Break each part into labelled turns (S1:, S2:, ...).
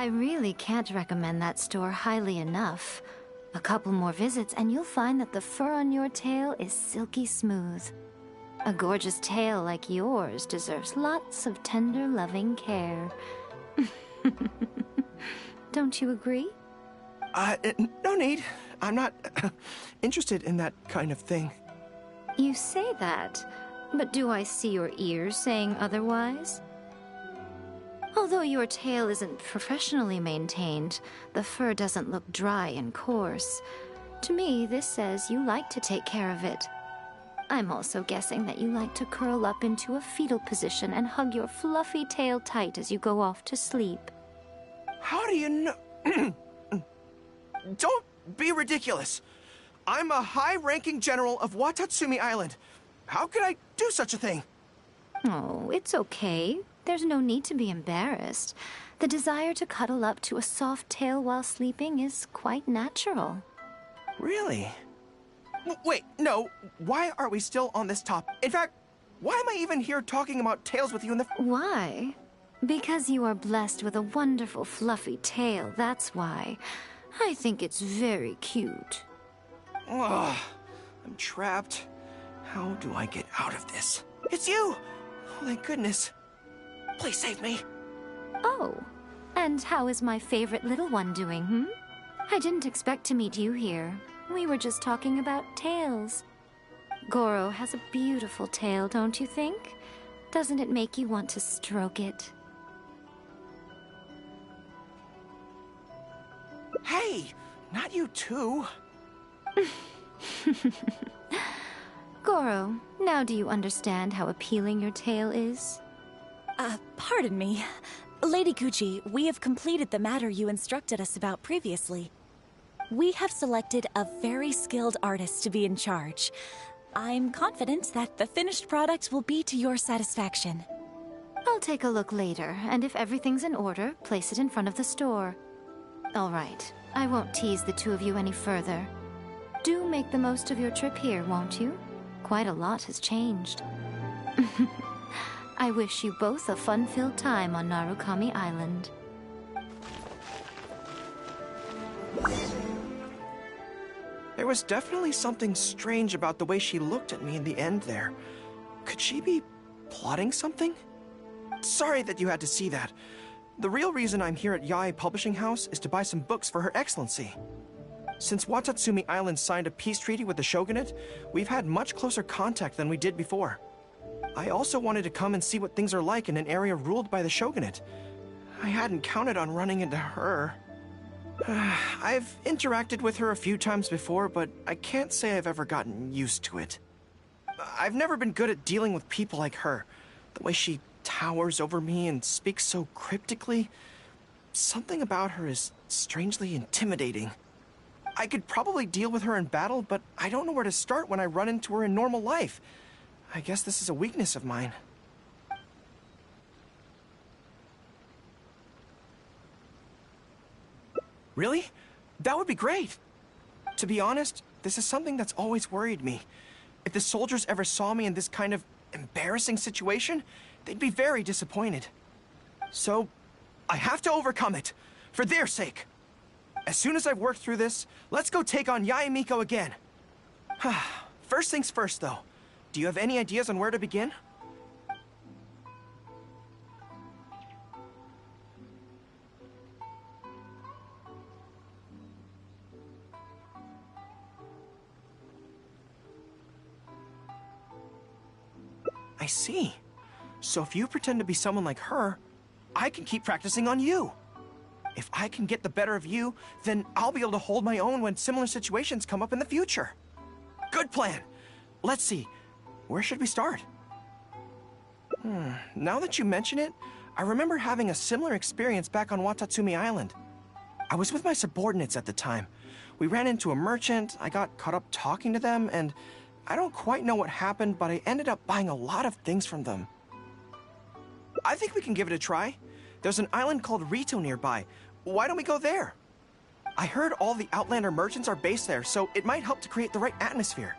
S1: I really can't recommend that store highly enough. A couple more visits and you'll find that the fur on your tail is silky smooth. A gorgeous tail like yours deserves lots of tender, loving care. Don't you agree?
S2: No need. I'm not interested in that kind of thing.
S1: You say that, but do I see your ears saying otherwise? Although your tail isn't professionally maintained, the fur doesn't look dry and coarse. To me, this says you like to take care of it. I'm also guessing that you like to curl up into a fetal position and hug your fluffy tail tight as you go off to sleep.
S2: How do you know? Don't be ridiculous. I'm a high-ranking general of Watatsumi Island. How could I do such a thing?
S1: Oh, it's okay. There's no need to be embarrassed. The desire to cuddle up to a soft tail while sleeping is quite natural.
S2: Really? Wait, no. Why are we still on this topic? In fact, why am I even here talking about tails with you in the...
S1: Why? Because you are blessed with a wonderful fluffy tail, that's why. I think it's very cute.
S2: Ugh, I'm trapped. How do I get out of this? It's you! Oh, thank goodness. Please save me.
S1: Oh, and how is my favorite little one doing, I didn't expect to meet you here. We were just talking about tails. Goro has a beautiful tail, don't you think? Doesn't it make you want to stroke it?
S2: Hey, not you too.
S1: Goro, now do you understand how appealing your tail is?
S3: Pardon me. Lady Gucci, we have completed the matter you instructed us about previously. We have selected a very skilled artist to be in charge. I'm confident that the finished product will be to your satisfaction.
S1: I'll take a look later, and if everything's in order, place it in front of the store. All right, I won't tease the two of you any further. Do make the most of your trip here, won't you? Quite a lot has changed. I wish you both a fun-filled time on Narukami Island.
S2: There was definitely something strange about the way she looked at me in the end there. Could she be plotting something? Sorry that you had to see that. The real reason I'm here at Yae Publishing House is to buy some books for Her Excellency. Since Watatsumi Island signed a peace treaty with the shogunate, we've had much closer contact than we did before. I also wanted to come and see what things are like in an area ruled by the shogunate. I hadn't counted on running into her. I've interacted with her a few times before, but I can't say I've ever gotten used to it. I've never been good at dealing with people like her. The way she towers over me and speaks so cryptically. Something about her is strangely intimidating. I could probably deal with her in battle, but I don't know where to start when I run into her in normal life. I guess this is a weakness of mine. Really? That would be great. To be honest, this is something that's always worried me. If the soldiers ever saw me in this kind of embarrassing situation, they'd be very disappointed. So, I have to overcome it, for their sake. As soon as I've worked through this, let's go take on Yae Miko again. First things first, though. Do you have any ideas on where to begin? I see. So if you pretend to be someone like her, I can keep practicing on you. If I can get the better of you, then I'll be able to hold my own when similar situations come up in the future. Good plan. Let's see. Where should we start? Now that you mention it, I remember having a similar experience back on Watatsumi Island. I was with my subordinates at the time. We ran into a merchant, I got caught up talking to them, and I don't quite know what happened, but I ended up buying a lot of things from them. I think we can give it a try. There's an island called Rito nearby. Why don't we go there? I heard all the Outlander merchants are based there, so it might help to create the right atmosphere.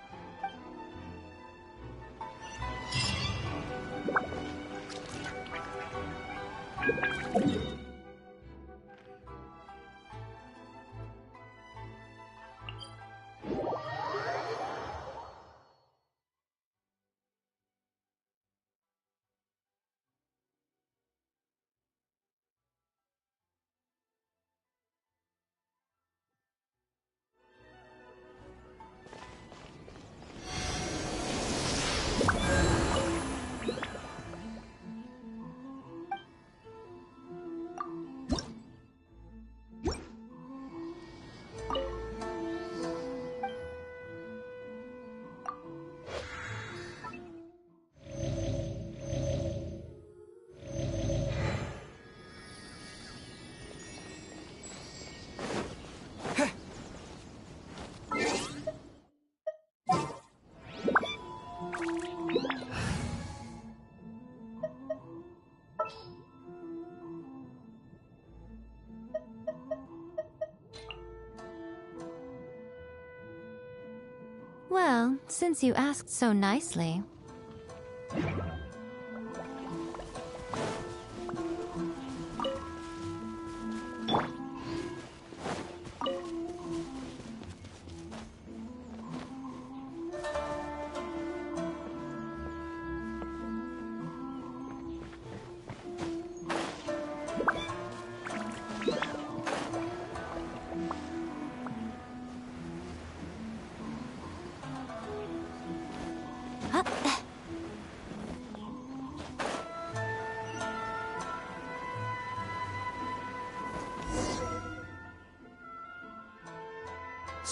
S1: Well, since you asked so nicely.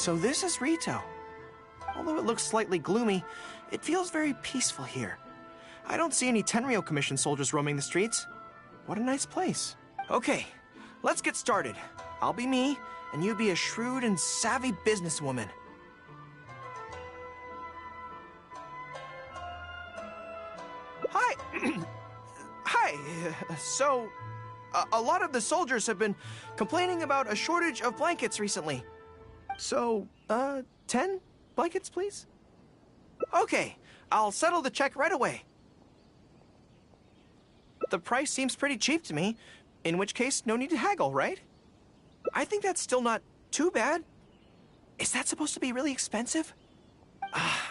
S2: So this is Rito. Although it looks slightly gloomy, it feels very peaceful here. I don't see any Tenryou Commission soldiers roaming the streets. What a nice place. Okay, let's get started. I'll be me, and you be a shrewd and savvy businesswoman. Hi! Hi! So, a lot of the soldiers have been complaining about a shortage of blankets recently. So, 10 blankets, please? Okay, I'll settle the check right away. The price seems pretty cheap to me, in which case, no need to haggle, right? I think that's still not too bad. Is that supposed to be really expensive?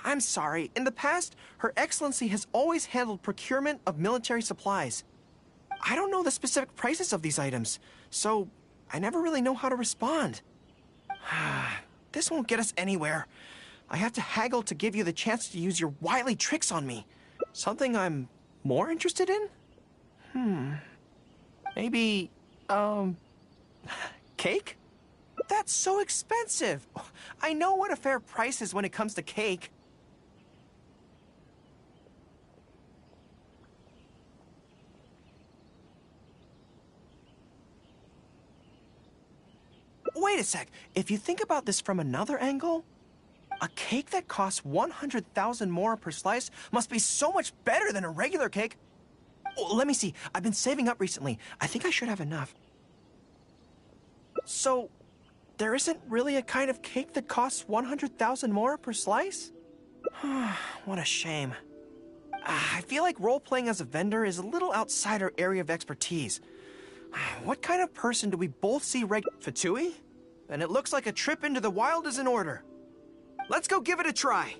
S2: I'm sorry. In the past, Her Excellency has always handled procurement of military supplies. I don't know the specific prices of these items, so I never really know how to respond. This won't get us anywhere. I have to haggle to give you the chance to use your wily tricks on me. Something I'm more interested in? Maybe, cake? That's so expensive. I know what a fair price is when it comes to cake. Wait a sec. If you think about this from another angle, a cake that costs 100,000 more per slice must be so much better than a regular cake. Oh, let me see. I've been saving up recently. I think I should have enough. So, there isn't really a kind of cake that costs 100,000 more per slice? What a shame. I feel like role-playing as a vendor is a little outside our area of expertise. What kind of person do we both see Fatui? And it looks like a trip into the wild is in order. Let's go give it a try.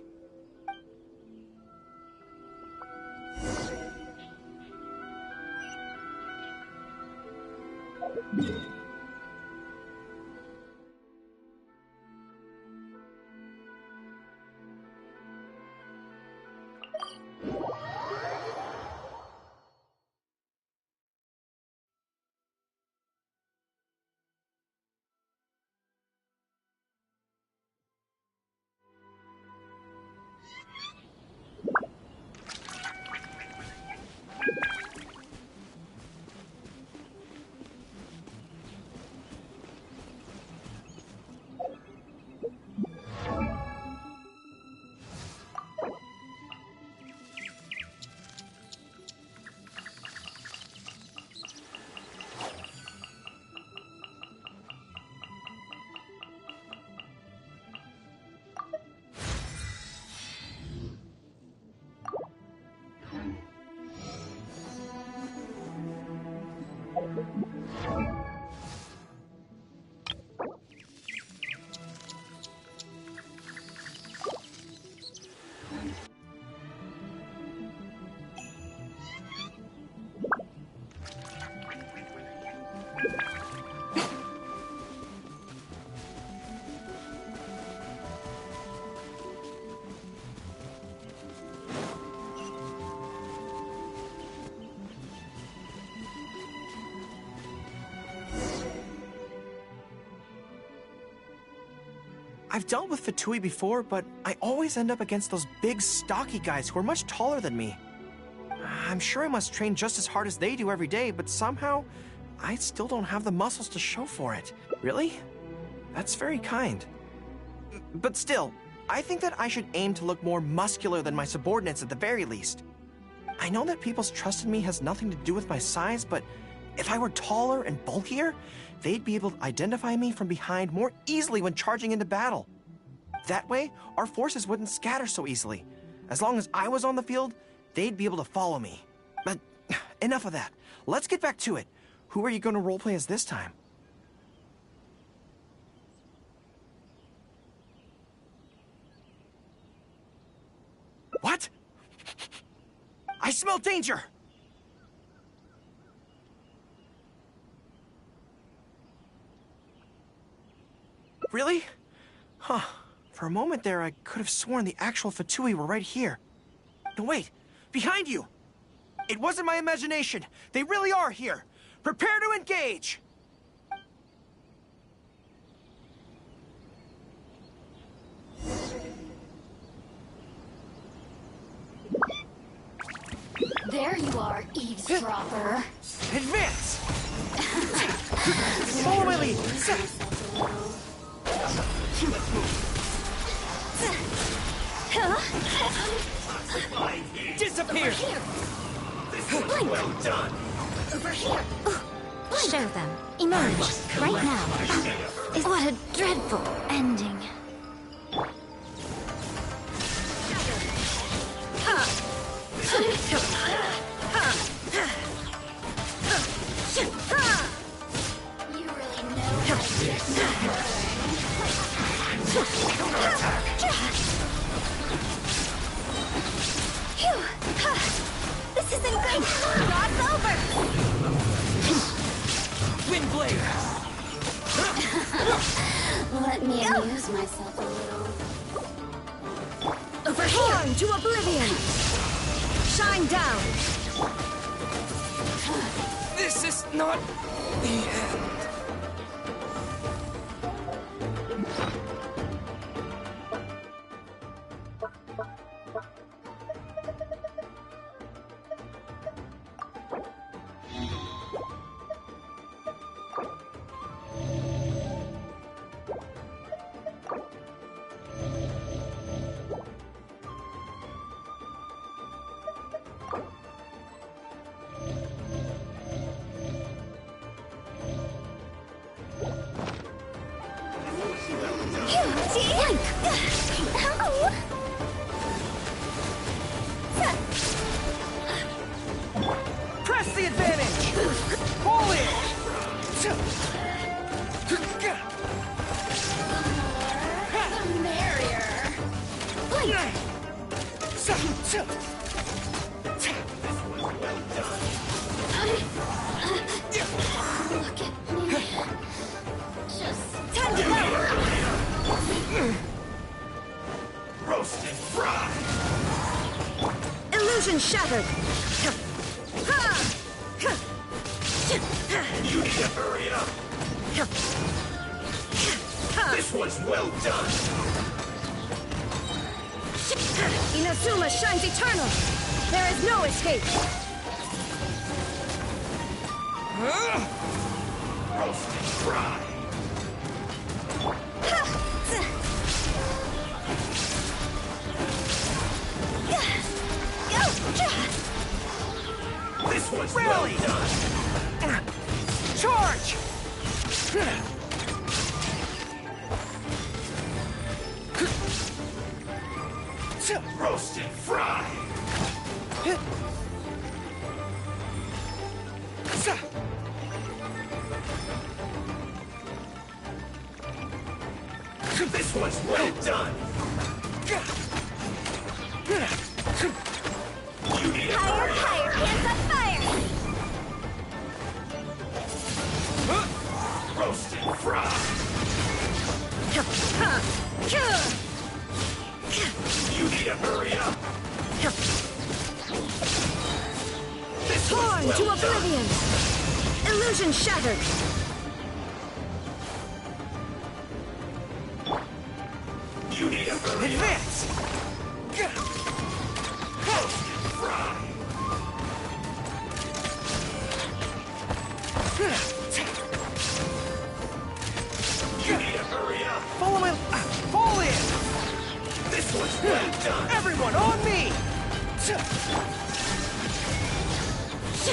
S2: I've dealt with Fatui before, but I always end up against those big, stocky guys who are much taller than me. I'm sure I must train just as hard as they do every day, but somehow, I still don't have the muscles to show for it. Really? That's very kind. But still, I think that I should aim to look more muscular than my subordinates at the very least. I know that people's trust in me has nothing to do with my size, but if I were taller and bulkier, they'd be able to identify me from behind more easily when charging into battle. That way, our forces wouldn't scatter so easily. As long as I was on the field, they'd be able to follow me. But enough of that. Let's get back to it. Who are you going to roleplay as this time? What? I smell danger! Really? Huh. For a moment there, I could have sworn the actual Fatui were right here. No, wait. Behind you! It wasn't my imagination. They really are here. Prepare to engage!
S4: There you are, eavesdropper.
S2: Advance! Follow my lead! Disappear!
S4: Well done. Over here.
S1: Show them. Emerge. Right now. What a dreadful ending.
S4: You really know how to get
S3: This isn't good! God's over!
S2: Wind blade!
S4: Let me amuse myself a little.
S3: Over here! To oblivion! Shine down!
S2: This is not the end. Press the advantage! Pull it!
S4: The merrier. Look at me. Just
S3: Time to go!
S5: Roasted fry!
S3: Illusion shattered!
S5: You need to hurry up! This one's well done!
S3: Inazuma shines eternal! There is no escape!
S5: Roasted fry! This one's
S2: Rally!
S5: well done!
S2: Charge!
S5: Roasted fry! This one's well done! You need to hurry up!
S3: Higher, hands on fire!
S5: Roasted fry! You need to hurry up! This
S3: Torn
S5: one's
S3: to
S5: well done!
S3: oblivion! Illusion shattered!
S5: You need to hurry up!
S2: Advance!
S5: Roasted fry! You need to hurry up!
S2: Follow my... Fall in!
S5: This one's well done!
S2: Everyone on me!
S5: You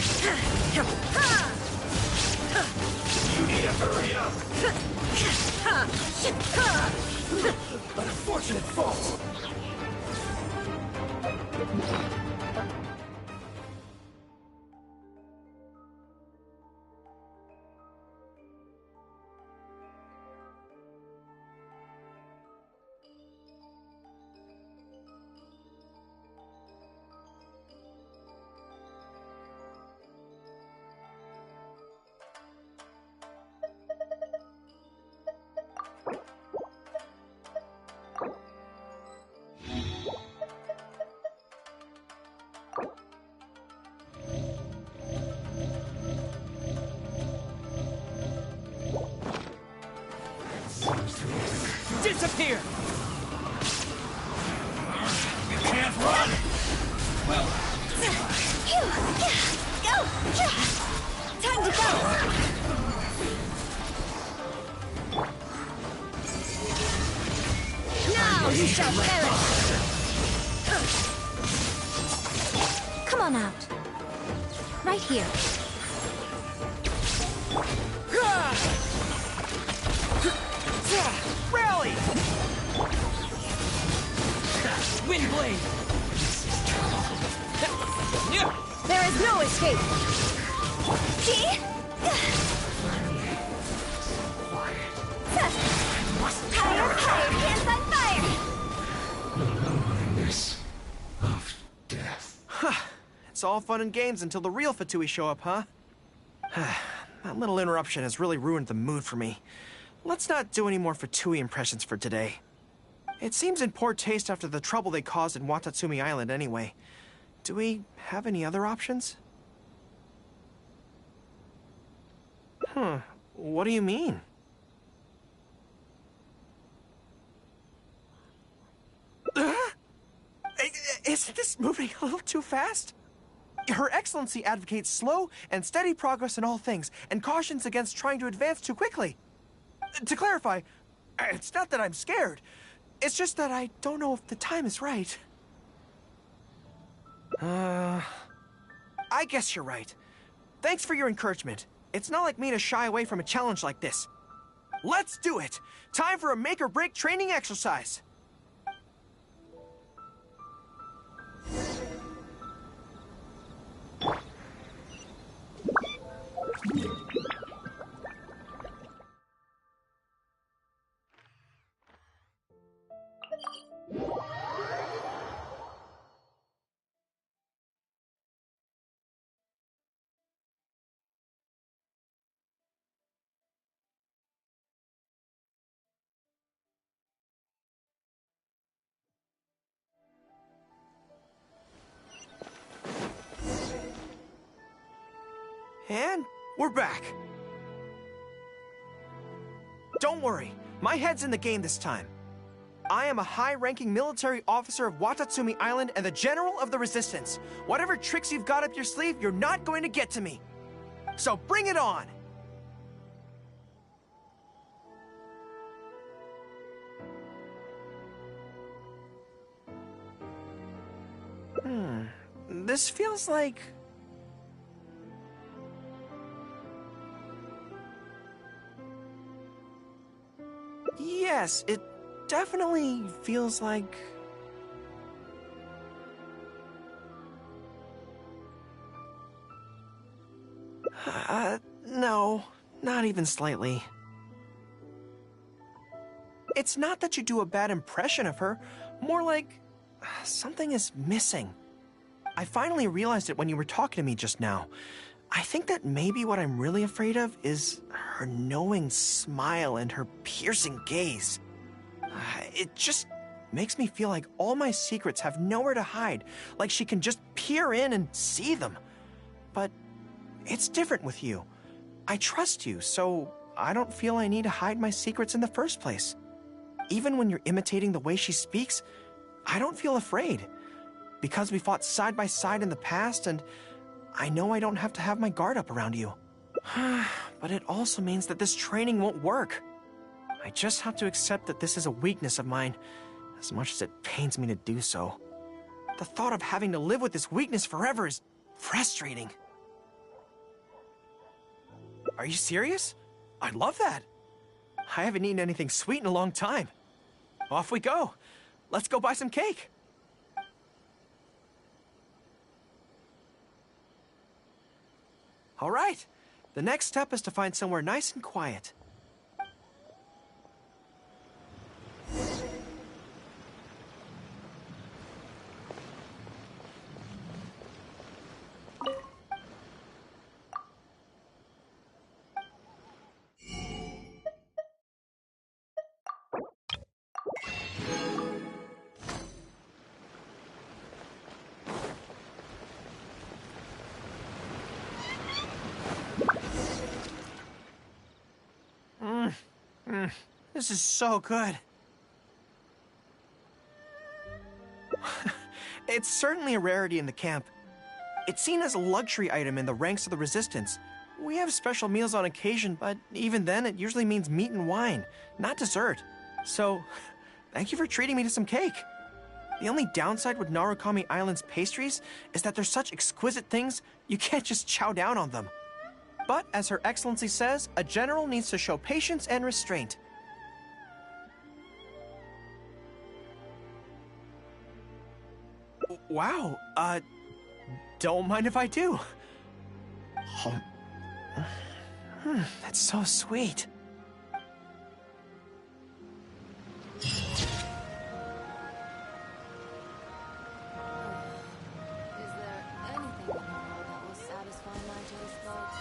S5: need to hurry up! An unfortunate fault!
S2: Disappear!
S5: You can't run! Well,
S3: Go! Time to go! Now you shall perish!
S1: Come on out. Right here.
S2: Rally! Windblade!
S3: There is no escape! See? Higher, higher, hands on fire!
S5: awareness of death.
S2: It's all fun and games until the real Fatui show up, huh? That little interruption has really ruined the mood for me. Let's not do any more Fatui impressions for today. It seems in poor taste after the trouble they caused in Watatsumi Island anyway. Do we have any other options? What do you mean? Isn't this moving a little too fast? Her Excellency advocates slow and steady progress in all things, and cautions against trying to advance too quickly. To clarify, it's not that I'm scared. It's just that I don't know if the time is right. I guess you're right. Thanks for your encouragement. It's not like me to shy away from a challenge like this. Let's do it! Time for a make-or-break training exercise! And we're back. Don't worry, my head's in the game this time. I am a high-ranking military officer of Watatsumi Island and the General of the Resistance. Whatever tricks you've got up your sleeve, you're not going to get to me. So bring it on! This feels like... Yes, it definitely feels like... No, not even slightly. It's not that you do a bad impression of her, more like something is missing. I finally realized it when you were talking to me just now. I think that maybe what I'm really afraid of is her knowing smile and her piercing gaze. It just makes me feel like all my secrets have nowhere to hide, like she can just peer in and see them. But it's different with you. I trust you, so I don't feel I need to hide my secrets in the first place. Even when you're imitating the way she speaks, I don't feel afraid. Because we fought side by side in the past, and I know I don't have to have my guard up around you. But it also means that this training won't work. I just have to accept that this is a weakness of mine, as much as it pains me to do so. The thought of having to live with this weakness forever is frustrating. Are you serious? I love that. I haven't eaten anything sweet in a long time. Off we go. Let's go buy some cake. All right. The next step is to find somewhere nice and quiet. This is so good. It's certainly a rarity in the camp. It's seen as a luxury item in the ranks of the Resistance. We have special meals on occasion, but even then it usually means meat and wine, not dessert. So, thank you for treating me to some cake. The only downside with Narukami Island's pastries is that they're such exquisite things, you can't just chow down on them. But, as Her Excellency says, a general needs to show patience and restraint. Wow, don't mind if I do. That's so sweet.
S6: Is there anything in the world that will satisfy my taste buds?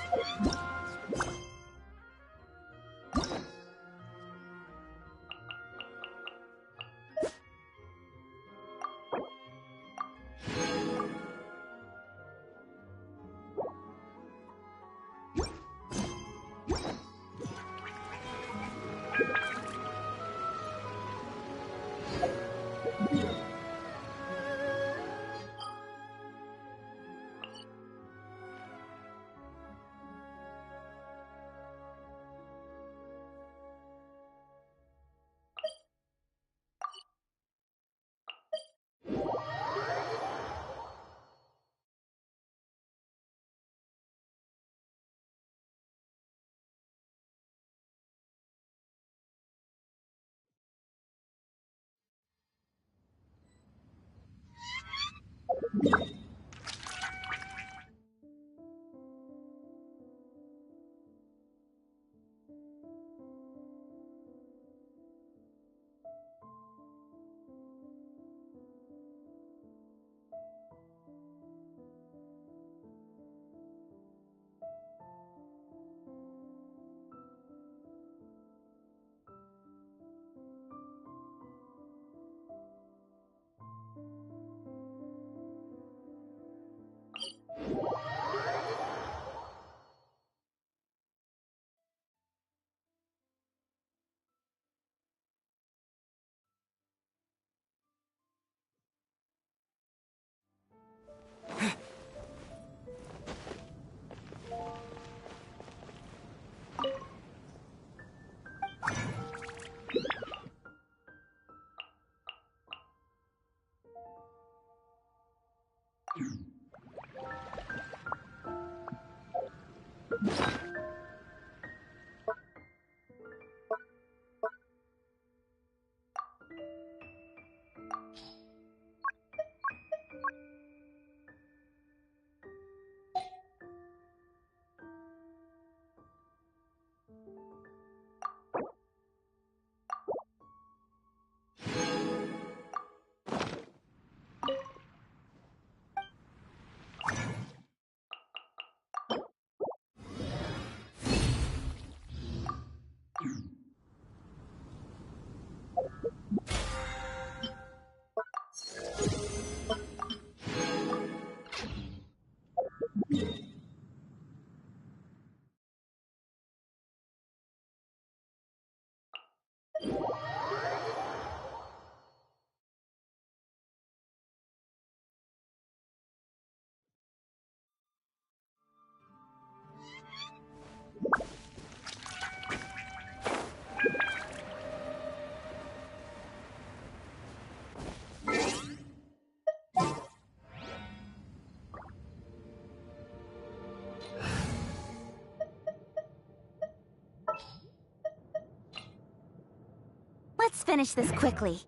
S3: Let's finish this quickly.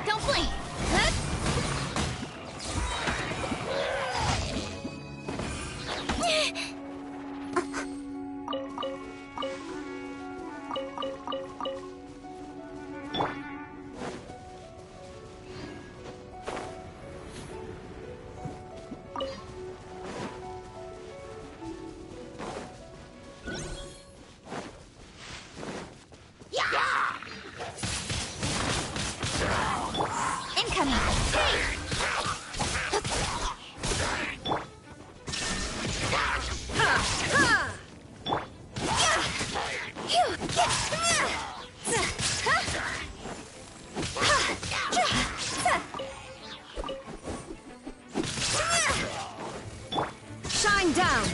S4: Don't blink!
S3: Incoming!
S1: Shine down!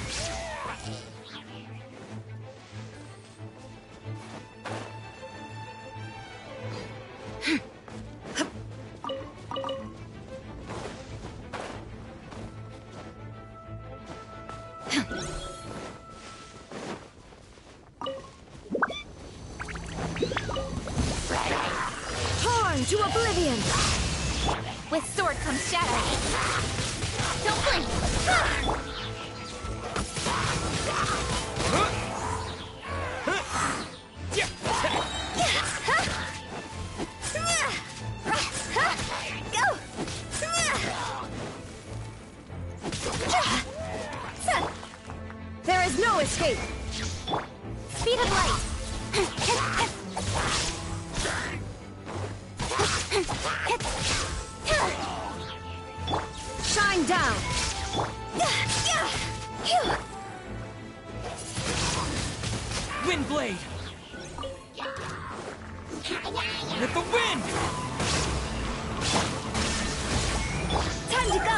S1: Torn to oblivion!
S3: With sword comes shadow.
S4: Don't blink!
S1: There is no escape!
S3: Speed of light.
S1: Shine down!
S2: Windblade! With the wind!
S3: Time to go.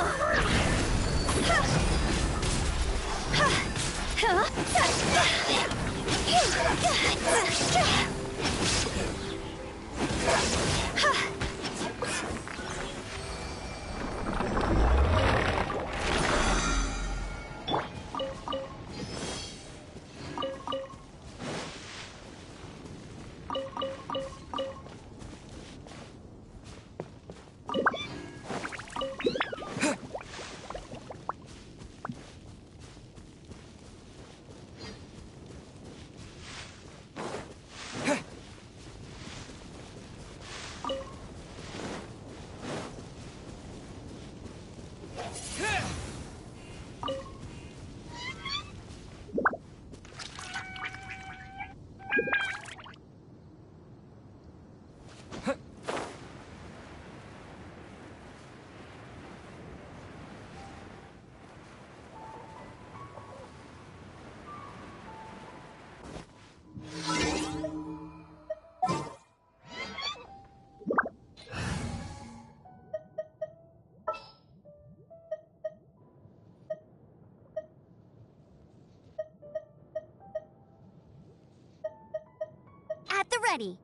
S3: At the ready.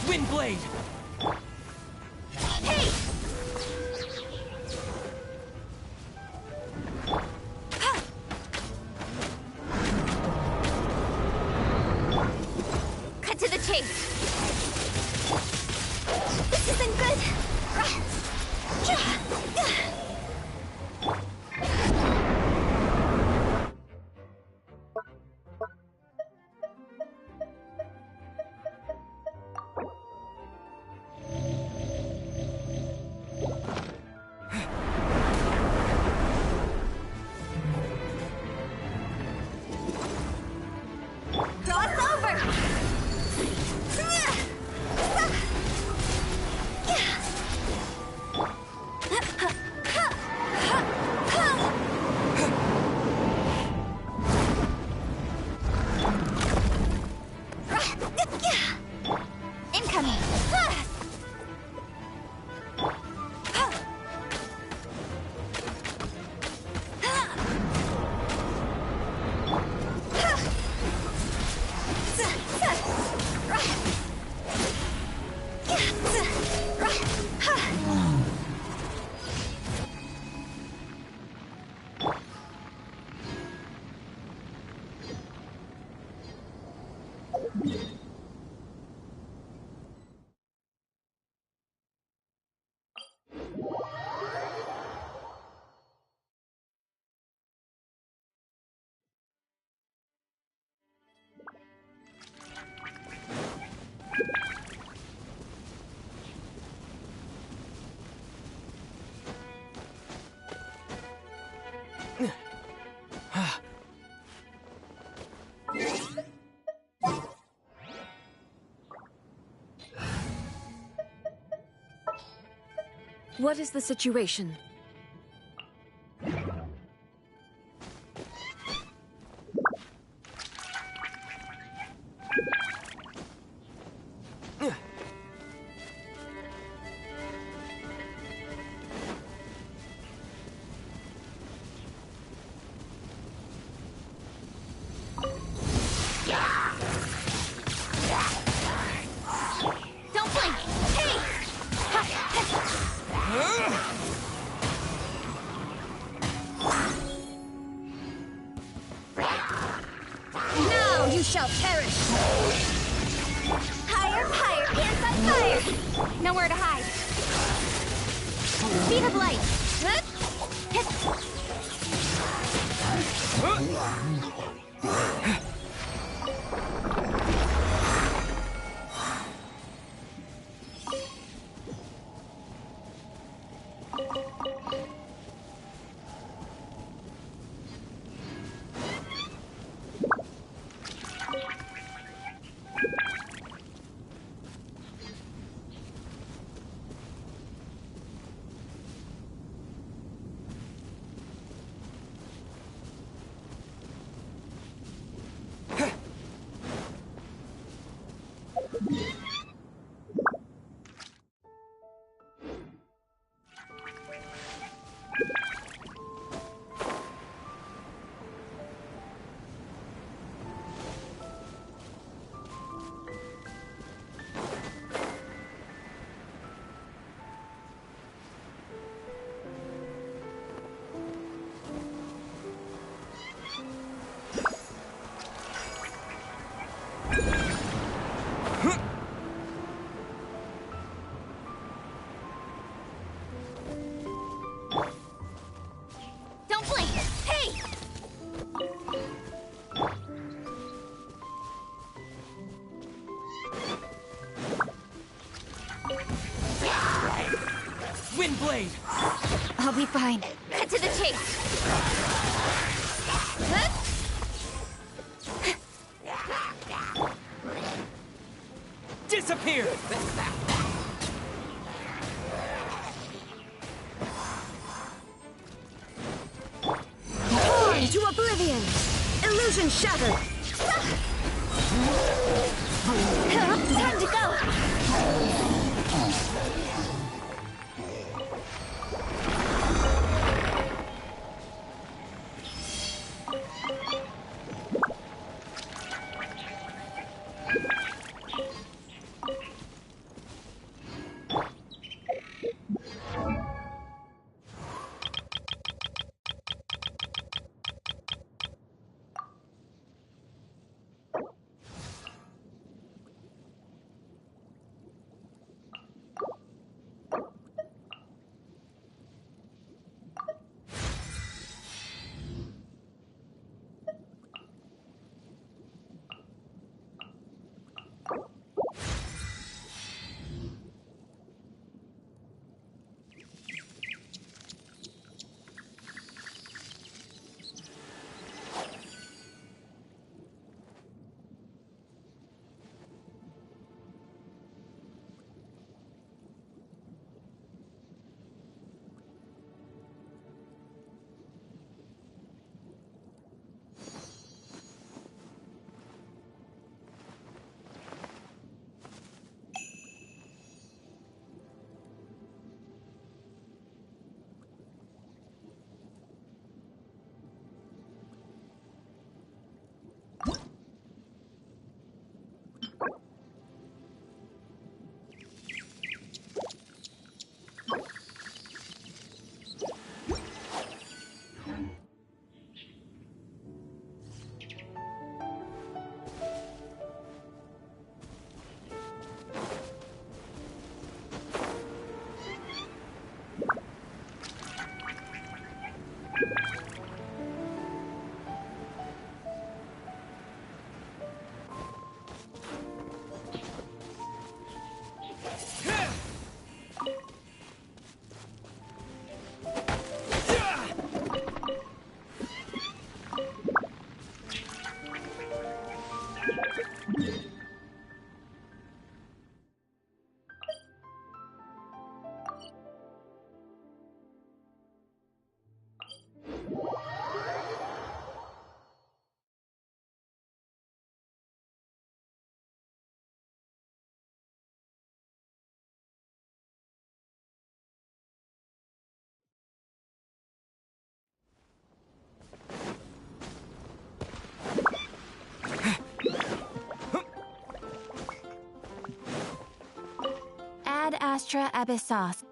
S2: Windblade!
S3: Hey!
S7: What is the situation?
S4: Don't blink! Hey!
S7: Now you shall perish!
S4: Higher, higher, hands on fire! Nowhere to hide. Speed of light. Don't blink! Hey!
S2: Windblade!
S1: I'll be fine.
S4: Cut to the chase!
S2: Disappear!
S7: Torn to oblivion! Illusion shattered!
S4: Time to go!
S3: Ad astra abyssos.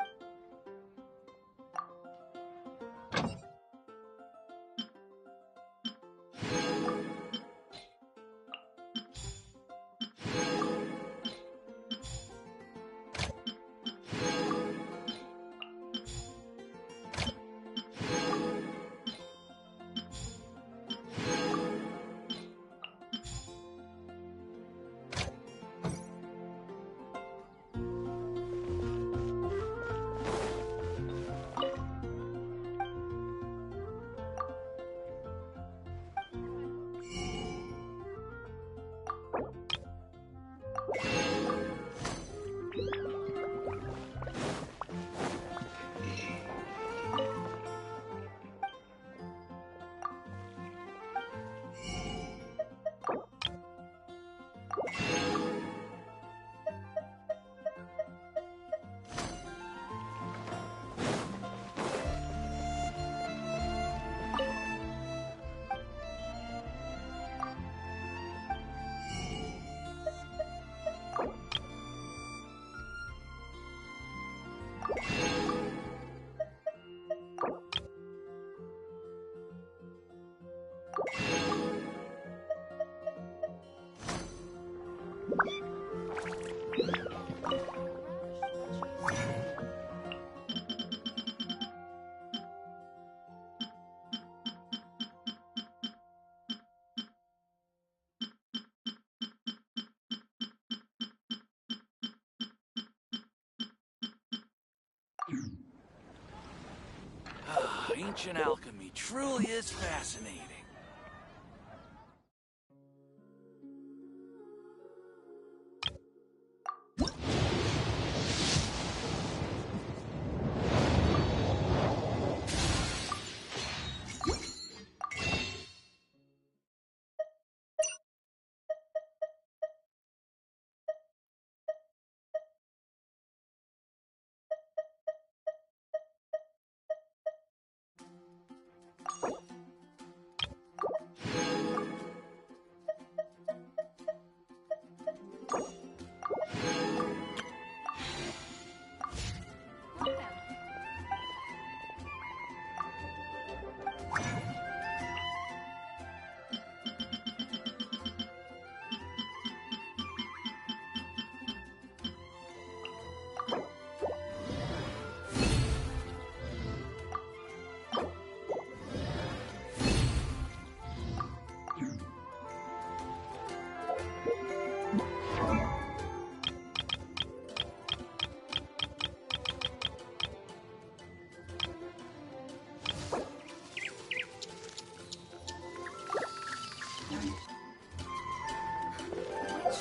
S8: Ancient alchemy truly is fascinating.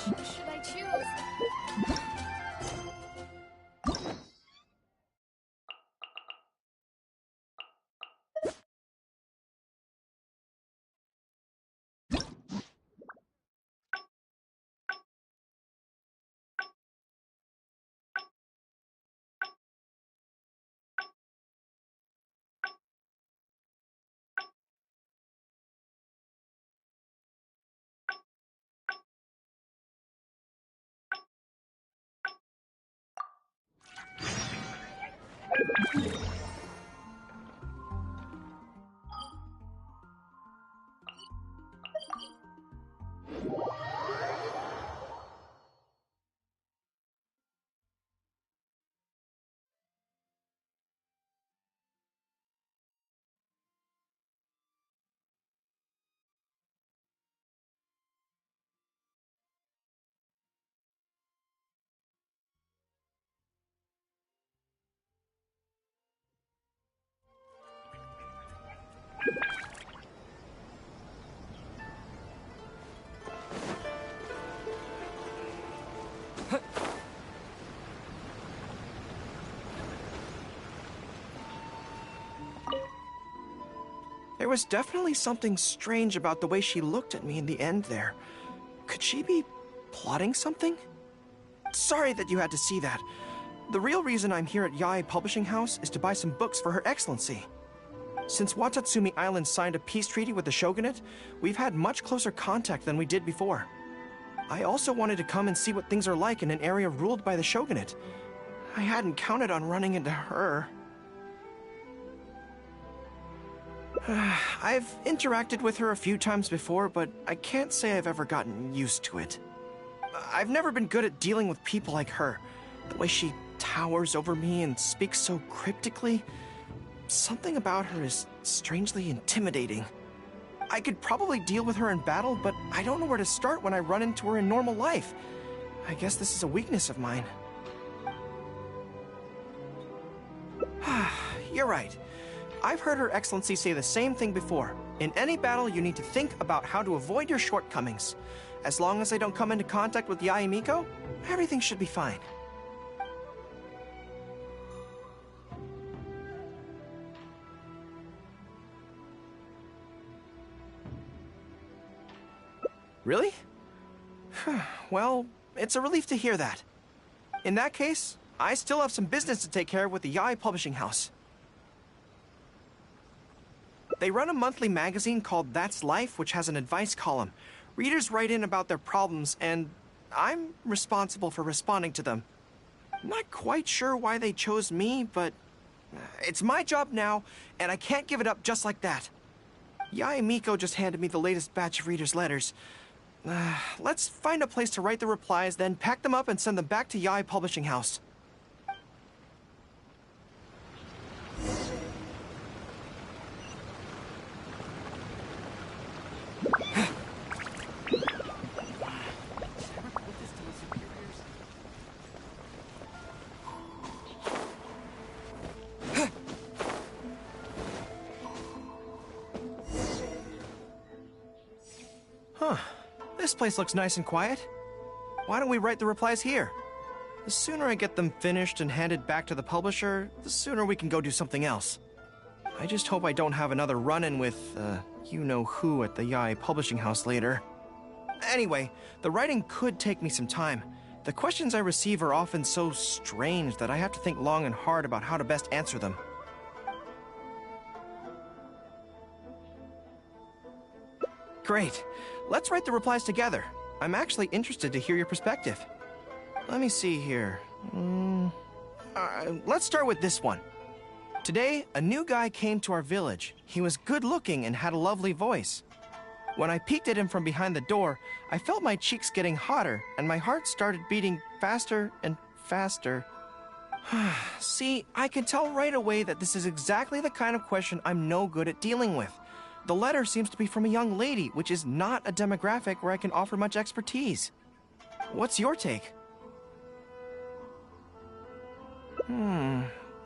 S6: Which should I choose?
S2: There was definitely something strange about the way she looked at me in the end there. Could she be plotting something? Sorry that you had to see that. The real reason I'm here at Yae Publishing House is to buy some books for Her Excellency. Since Watatsumi Island signed a peace treaty with the shogunate, we've had much closer contact than we did before. I also wanted to come and see what things are like in an area ruled by the shogunate. I hadn't counted on running into her. I've interacted with her a few times before, but I can't say I've ever gotten used to it. I've never been good at dealing with people like her. The way she towers over me and speaks so cryptically. Something about her is strangely intimidating. I could probably deal with her in battle, but I don't know where to start when I run into her in normal life. I guess this is a weakness of mine. You're right. I've heard Her Excellency say the same thing before. In any battle, you need to think about how to avoid your shortcomings. As long as I don't come into contact with Yae Miko, everything should be fine. Really? Well, it's a relief to hear that. In that case, I still have some business to take care of with the Yae Publishing House. They run a monthly magazine called That's Life, which has an advice column. Readers write in about their problems, and I'm responsible for responding to them. I'm not quite sure why they chose me, but it's my job now, and I can't give it up just like that. Yae Miko just handed me the latest batch of readers' letters. Let's find a place to write the replies, then pack them up and send them back to Yae Publishing House. Huh. This place looks nice and quiet. Why don't we write the replies here? The sooner I get them finished and handed back to the publisher, the sooner we can go do something else. I just hope I don't have another run-in with, you-know-who at the Yae Publishing House later. Anyway, the writing could take me some time. The questions I receive are often so strange that I have to think long and hard about how to best answer them. Great. Let's write the replies together. I'm actually interested to hear your perspective. Let me see here. Let's start with this one. Today, a new guy came to our village. He was good-looking and had a lovely voice. When I peeked at him from behind the door, I felt my cheeks getting hotter, and my heart started beating faster and faster. See, I can tell right away that this is exactly the kind of question I'm no good at dealing with. The letter seems to be from a young lady, which is not a demographic where I can offer much expertise. What's your take?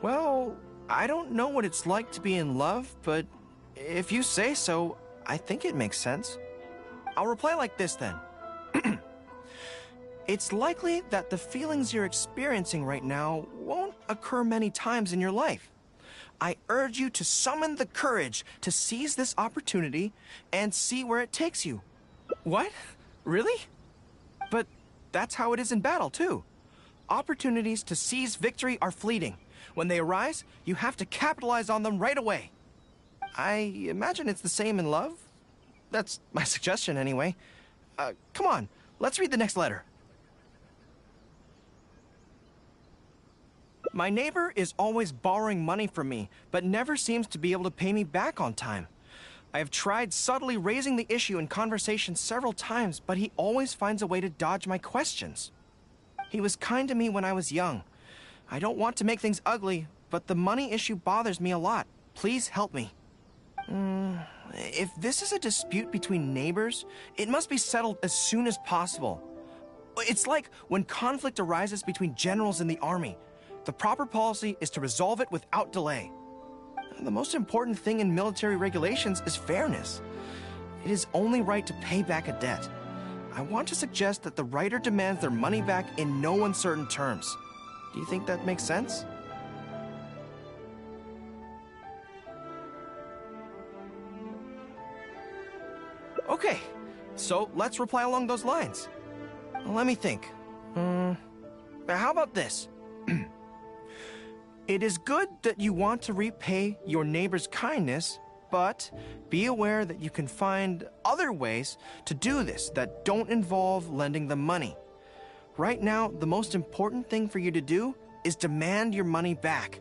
S2: Well, I don't know what it's like to be in love, but if you say so, I think it makes sense. I'll reply like this then. It's likely that the feelings you're experiencing right now won't occur many times in your life. I urge you to summon the courage to seize this opportunity and see where it takes you. What? Really? But that's how it is in battle, too. Opportunities to seize victory are fleeting. When they arise, you have to capitalize on them right away. I imagine it's the same in love. That's my suggestion, anyway. Come on, let's read the next letter. My neighbor is always borrowing money from me, but never seems to be able to pay me back on time. I have tried subtly raising the issue in conversation several times, but he always finds a way to dodge my questions. He was kind to me when I was young. I don't want to make things ugly, but the money issue bothers me a lot. Please help me. If this is a dispute between neighbors, it must be settled as soon as possible. It's like when conflict arises between generals in the army. The proper policy is to resolve it without delay. The most important thing in military regulations is fairness. It is only right to pay back a debt. I want to suggest that the writer demands their money back in no uncertain terms. Do you think that makes sense? Okay, so let's reply along those lines. Let me think. How about this? It is good that you want to repay your neighbor's kindness, but be aware that you can find other ways to do this that don't involve lending them money. Right now, the most important thing for you to do is demand your money back.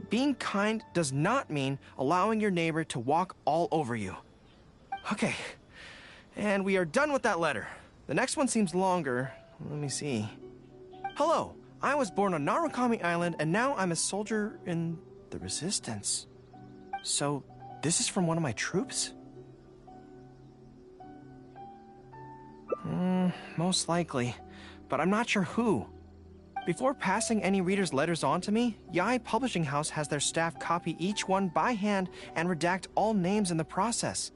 S2: Being kind does not mean allowing your neighbor to walk all over you. Okay, and we are done with that letter. The next one seems longer. Let me see. Hello, I was born on Narukami Island, and now I'm a soldier in the Resistance. So, this is from one of my troops? Most likely, but I'm not sure who. Before passing any reader's letters on to me, Yae Publishing House has their staff copy each one by hand and redact all names in the process.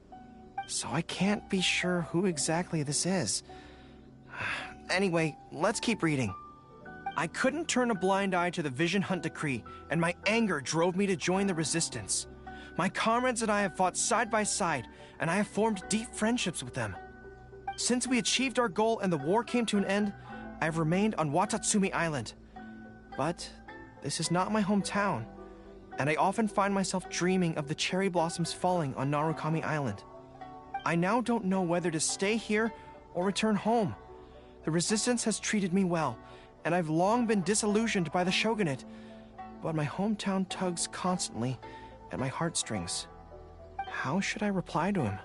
S2: So I can't be sure who exactly this is. Anyway, let's keep reading. I couldn't turn a blind eye to the Vision Hunt Decree, and my anger drove me to join the Resistance. My comrades and I have fought side by side, and I have formed deep friendships with them. Since we achieved our goal and the war came to an end, I have remained on Watatsumi Island. But this is not my hometown, and I often find myself dreaming of the cherry blossoms falling on Narukami Island. I now don't know whether to stay here or return home. The Resistance has treated me well, and I've long been disillusioned by the shogunate, but my hometown tugs constantly at my heartstrings. How should I reply to him?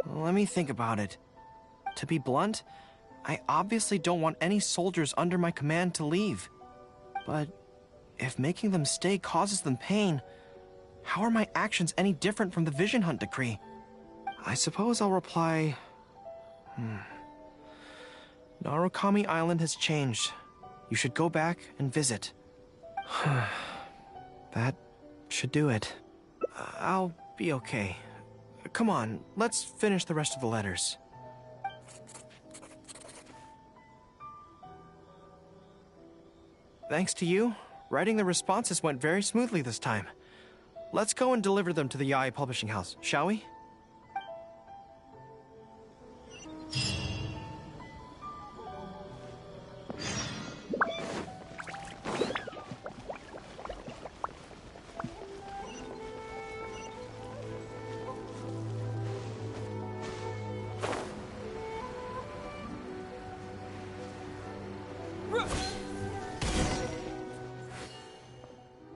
S2: Let me think about it. To be blunt, I obviously don't want any soldiers under my command to leave. But if making them stay causes them pain, how are my actions any different from the Vision Hunt Decree? I suppose I'll reply... Narukami Island has changed. You should go back and visit. That should do it. I'll be okay. Come on, let's finish the rest of the letters. Thanks to you, writing the responses went very smoothly this time. Let's go and deliver them to the Yae Publishing House, shall we?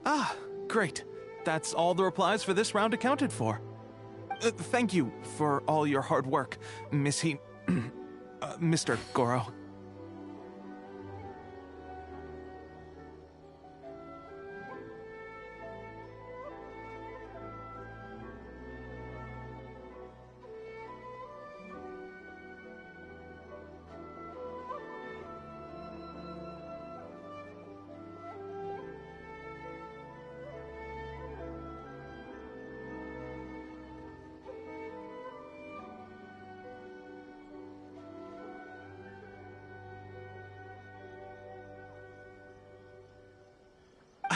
S9: Ah, great. That's all the replies for this round accounted for. Thank you for all your hard work, Mr. Goro.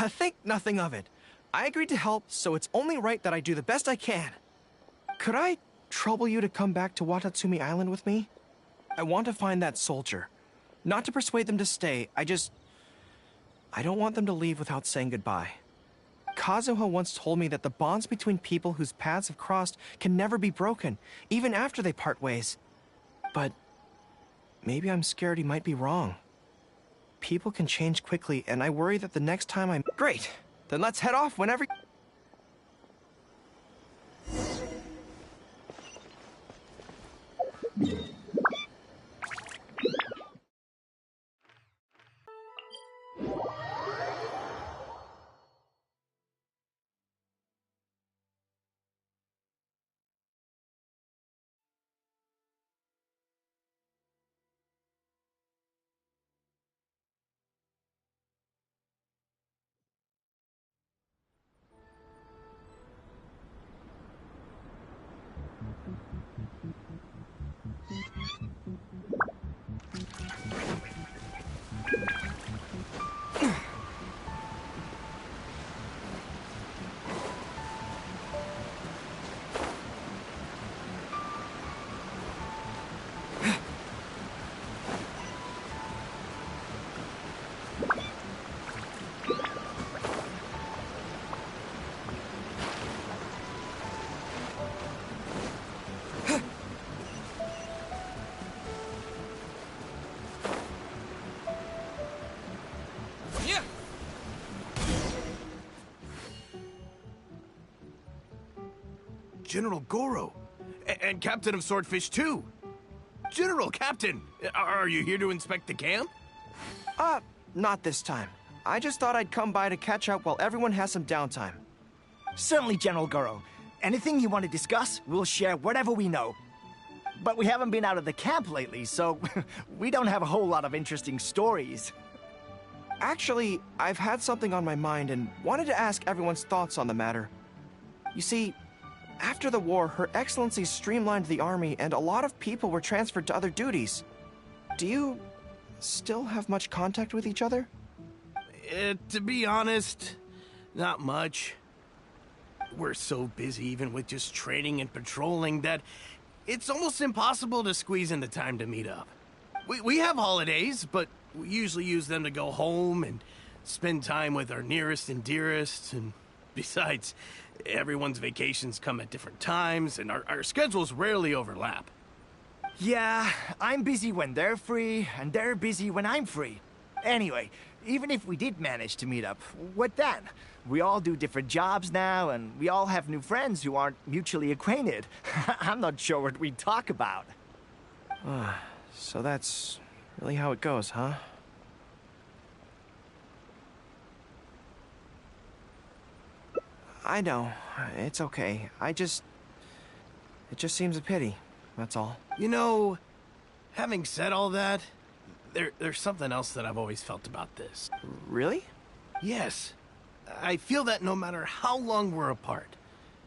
S2: Think nothing of it. I agreed to help, so it's only right that I do the best I can. Could I trouble you to come back to Watatsumi Island with me? I want to find that soldier. Not to persuade them to stay, I don't want them to leave without saying goodbye. Kazuha once told me that the bonds between people whose paths have crossed can never be broken, even after they part ways. But maybe I'm scared he might be wrong. People can change quickly, and I worry that the next time I'm... Great! Then let's head off whenever...
S10: General Goro. And Captain of Swordfish too. General, Captain, are you here to inspect the camp?
S2: Not this time. I just thought I'd come by to catch up while everyone has some downtime.
S11: Certainly, General Goro. Anything you want to discuss, we'll share whatever we know. But we haven't been out of the camp lately, so we don't have a whole lot of interesting stories.
S2: Actually, I've had something on my mind and wanted to ask everyone's thoughts on the matter. You see, after the war, Her Excellency streamlined the army and a lot of people were transferred to other duties. Do you still have much contact with each other?
S10: To be honest, not much. We're so busy even with just training and patrolling that it's almost impossible to squeeze in the time to meet up. We have holidays, but we usually use them to go home and spend time with our nearest and dearest. And besides, everyone's vacations come at different times and our schedules rarely overlap.
S11: Yeah, I'm busy when they're free, and they're busy when I'm free. Anyway, even if we did manage to meet up, what then? We all do different jobs now, and we all have new friends who aren't mutually acquainted. I'm not sure what we'd talk about.
S2: So that's really how it goes, huh? I know. It's okay. It just seems a pity. That's all.
S10: You know, having said all that, there's something else that I've always felt about this.
S2: Really?
S10: Yes. I feel that no matter how long we're apart,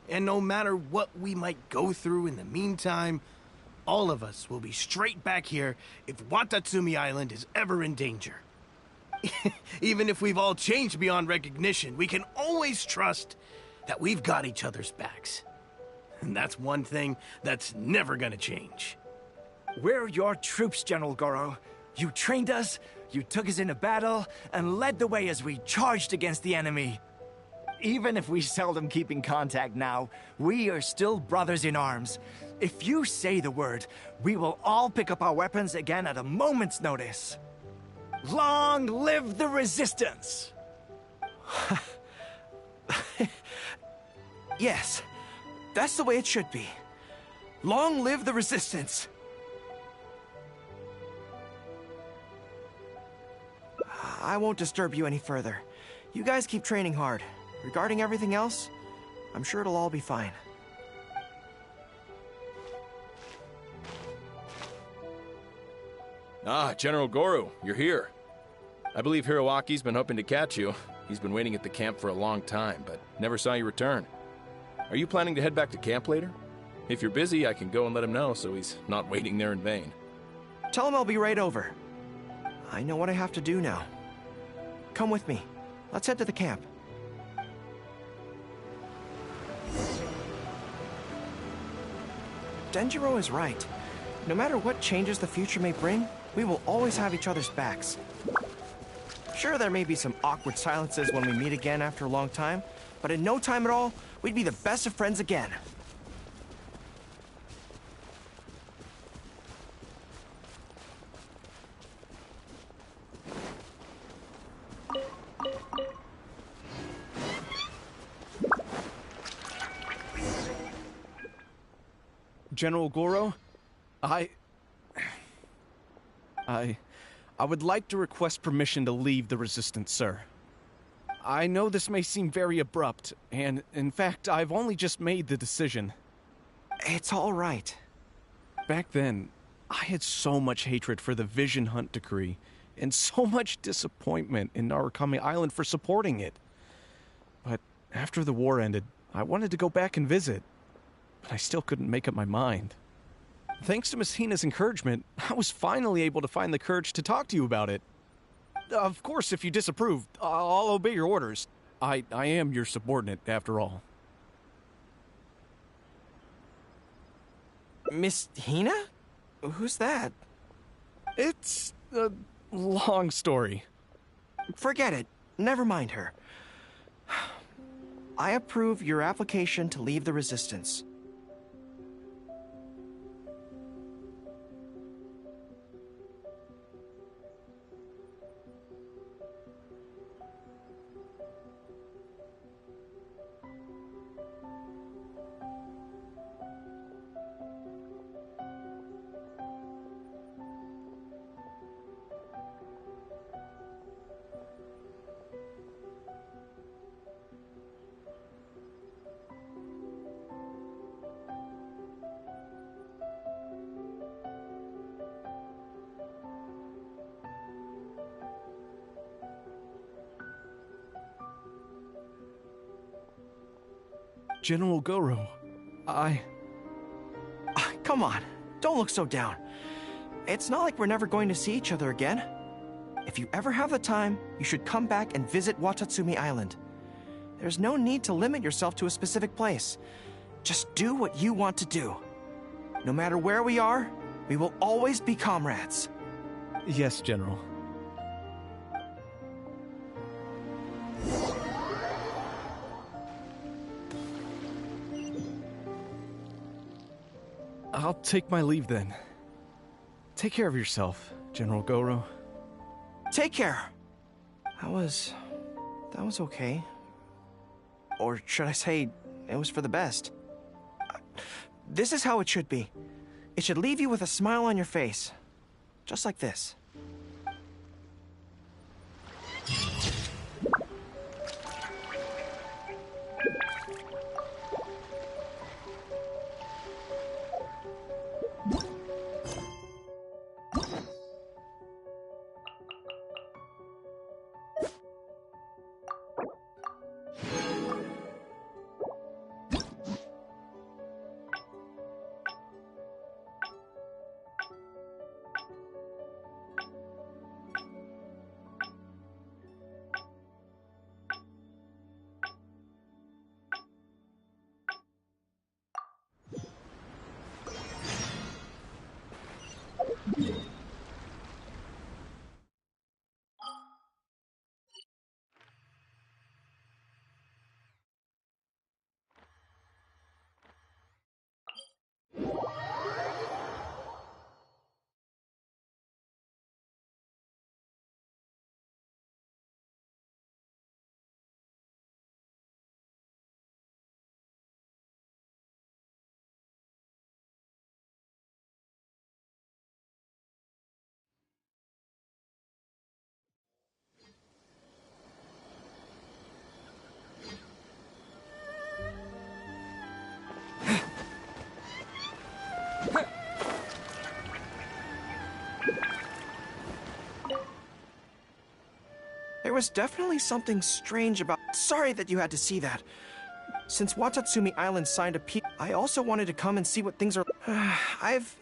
S10: and no matter what we might go through in the meantime, all of us will be straight back here if Watatsumi Island is ever in danger. Even if we've all changed beyond recognition, we can always trust that we've got each other's backs. And that's one thing that's never gonna change.
S11: We're your troops, General Goro. You trained us, you took us into battle, and led the way as we charged against the enemy. Even if we seldom keep in contact now, we are still brothers in arms. If you say the word, we will all pick up our weapons again at a moment's notice. Long live the Resistance!
S2: Yes, that's the way it should be. Long live the Resistance! I won't disturb you any further. You guys keep training hard. Regarding everything else, I'm sure it'll all be fine.
S12: Ah, General Goro, you're here. I believe Hiroaki's been hoping to catch you. He's been waiting at the camp for a long time, but never saw you return. Are you planning to head back to camp later? If you're busy, I can go and let him know so he's not waiting there in vain.
S2: Tell him I'll be right over. I know what I have to do now. Come with me. Let's head to the camp. Denjiro is right. No matter what changes the future may bring, we will always have each other's backs. Sure, there may be some awkward silences when we meet again after a long time, but in no time at all, we'd be the best of friends again.
S9: General Goro, I would like to request permission to leave the Resistance, sir. I know this may seem very abrupt, and in fact, I've only just made the decision.
S2: It's all right.
S9: Back then, I had so much hatred for the Vision Hunt decree, and so much disappointment in Narukami Island for supporting it. But after the war ended, I wanted to go back and visit, but I still couldn't make up my mind. Thanks to Miss Hina's encouragement, I was finally able to find the courage to talk to you about it. Of course, if you disapprove, I'll obey your orders. I am your subordinate, after all.
S2: Miss Hina? Who's that?
S9: It's a long story.
S2: Forget it. Never mind her. I approve your application to leave the Resistance.
S9: General Goro,
S2: Come on, don't look so down. It's not like we're never going to see each other again. If you ever have the time, you should come back and visit Watatsumi Island. There's no need to limit yourself to a specific place. Just do what you want to do. No matter where we are, we will always be comrades.
S9: Yes, General. I'll take my leave then. Take care of yourself, General Goro.
S2: Take care. That was okay. Or should I say, it was for the best. This is how it should be. It should leave you with a smile on your face. Just like this. There was definitely something strange about... Sorry that you had to see that. Since Watatsumi Island signed a peace, I also wanted to come and see what things are... I've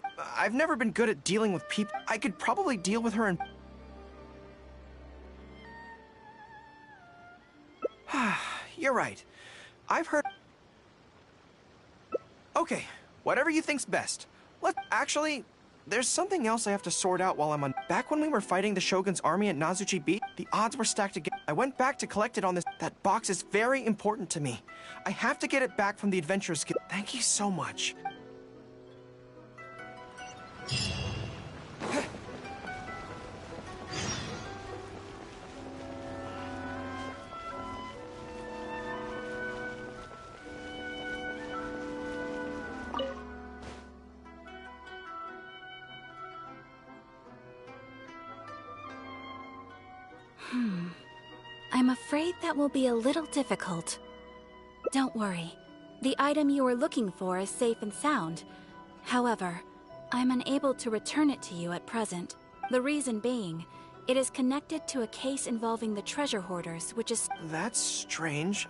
S2: never been good at dealing with people. I could probably deal with her and... You're right. I've heard... Okay, whatever you think's best. Actually, there's something else I have to sort out while I'm on... Back when we were fighting the Shogun's army at Nazuchi Beach, the odds were stacked again. I went back to collect it on this... That box is very important to me. I have to get it back from the Adventurers Guild. Thank you so much.
S3: I'm afraid that will be a little difficult. Don't worry. The item you are looking for is safe and sound. However, I'm unable to return it to you at present. The reason being, it is connected to a case involving the treasure hoarders, which is...
S2: That's strange.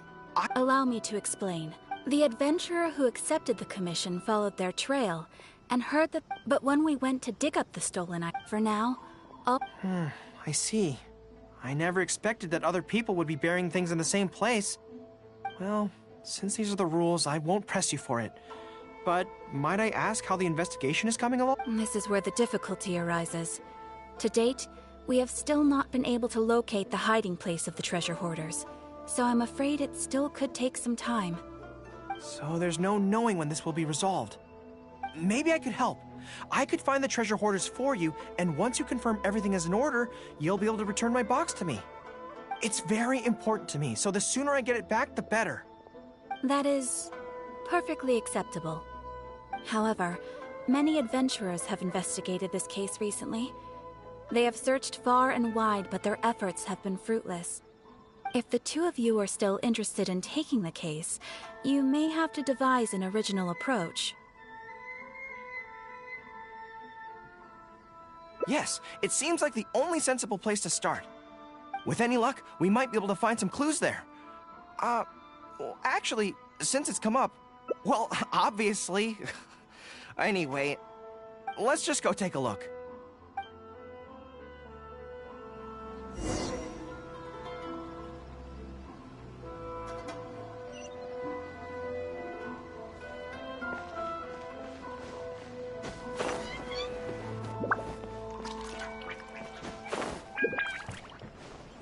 S3: Allow me to explain. The adventurer who accepted the commission followed their trail, and heard that... But when we went to dig up the stolen item, for now, all...
S2: I see. I never expected that other people would be burying things in the same place. Well, since these are the rules, I won't press you for it. But might I ask how the investigation is coming along?
S3: This is where the difficulty arises. To date, we have still not been able to locate the hiding place of the treasure hoarders, so I'm afraid it still could take some time.
S2: So there's no knowing when this will be resolved. Maybe I could help. I could find the treasure hoarders for you, and once you confirm everything is in order, you'll be able to return my box to me. It's very important to me, so the sooner I get it back, the better.
S3: That is perfectly acceptable. However, many adventurers have investigated this case recently. They have searched far and wide, but their efforts have been fruitless. If the two of you are still interested in taking the case, you may have to devise an original approach.
S2: Yes, it seems like the only sensible place to start. With any luck, we might be able to find some clues there. Well, actually, since it's come up, well, obviously. Anyway, let's just go take a look.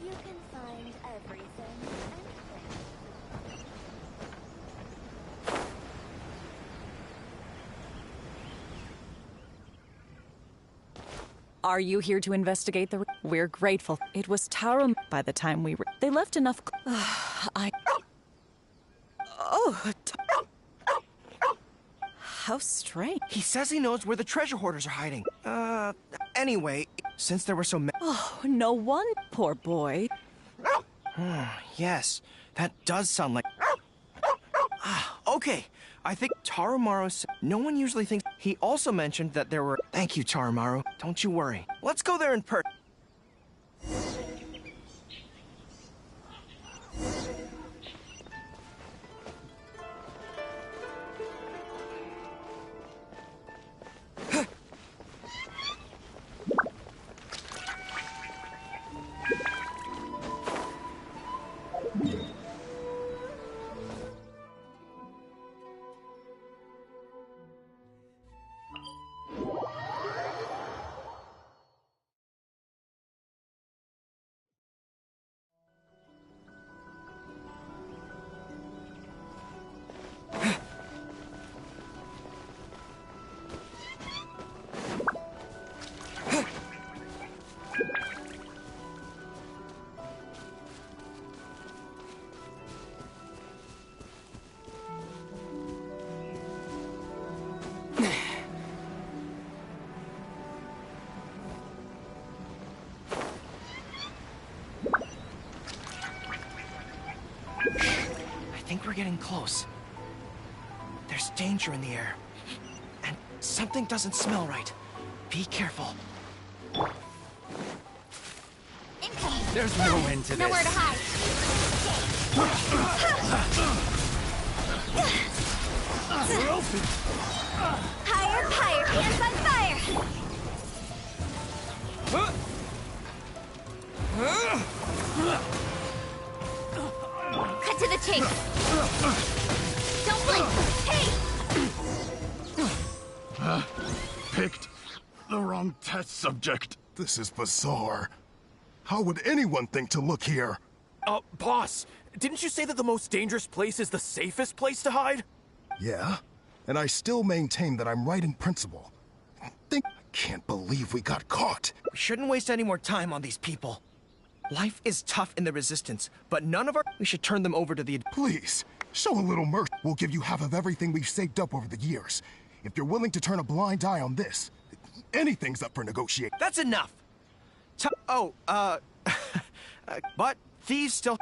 S4: You can find everything, anything.
S3: Are you here to investigate the... We're grateful. It was Taro by the time we were... They left enough... I... Oh... How strange.
S2: He says he knows where the treasure hoarders are hiding. Anyway, since there were so many...
S3: Oh, no one... Poor boy.
S2: Yes, that does sound like... Okay, I think Tarumaru said no one usually thinks... He also mentioned that there were... Thank you, Tarumaru. Don't you worry. Let's go there in person. I think we're getting close. There's danger in the air. And something doesn't smell right. Be careful.
S4: Incoming.
S10: There's no end to this.
S4: Nowhere to hide.
S10: We're open.
S4: Higher, higher, hands on fire. Cut to the chase. Don't blink. Hey!
S5: Picked the wrong test subject. This is bizarre. How would anyone think to look here?
S13: Boss, didn't you say that the most dangerous place is the safest place to hide?
S5: Yeah, and I still maintain that I'm right in principle. I can't believe we got caught.
S2: We shouldn't waste any more time on these people. Life is tough in the Resistance, but none of our... We should turn them over to the...
S5: Please, show a little mercy. We'll give you half of everything we've saved up over the years. If you're willing to turn a blind eye on this, anything's up for negotiation.
S2: That's enough! But thieves still...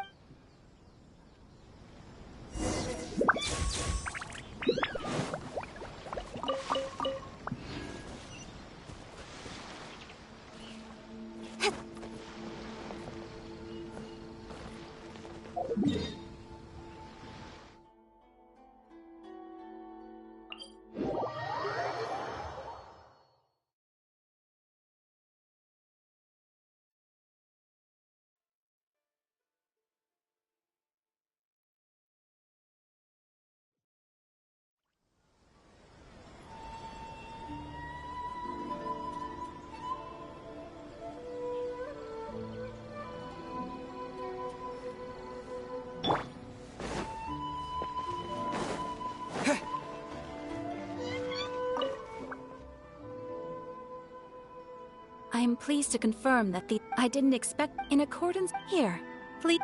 S3: I am pleased to confirm that I didn't expect in accordance here. Please.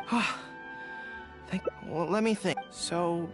S2: Well, let me think. So...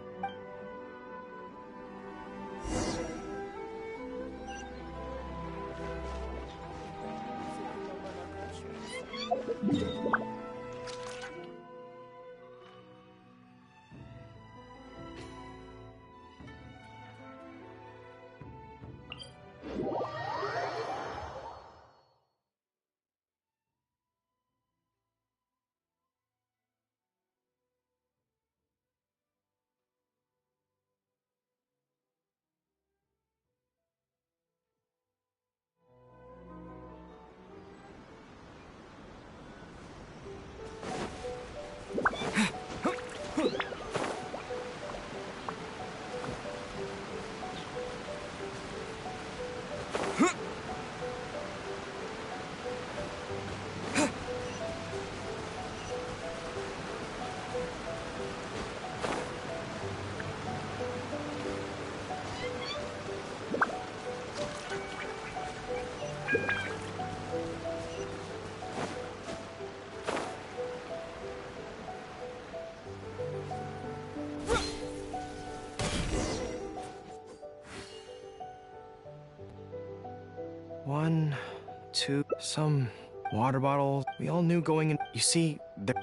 S2: two, some water bottles. We all knew going in. You see,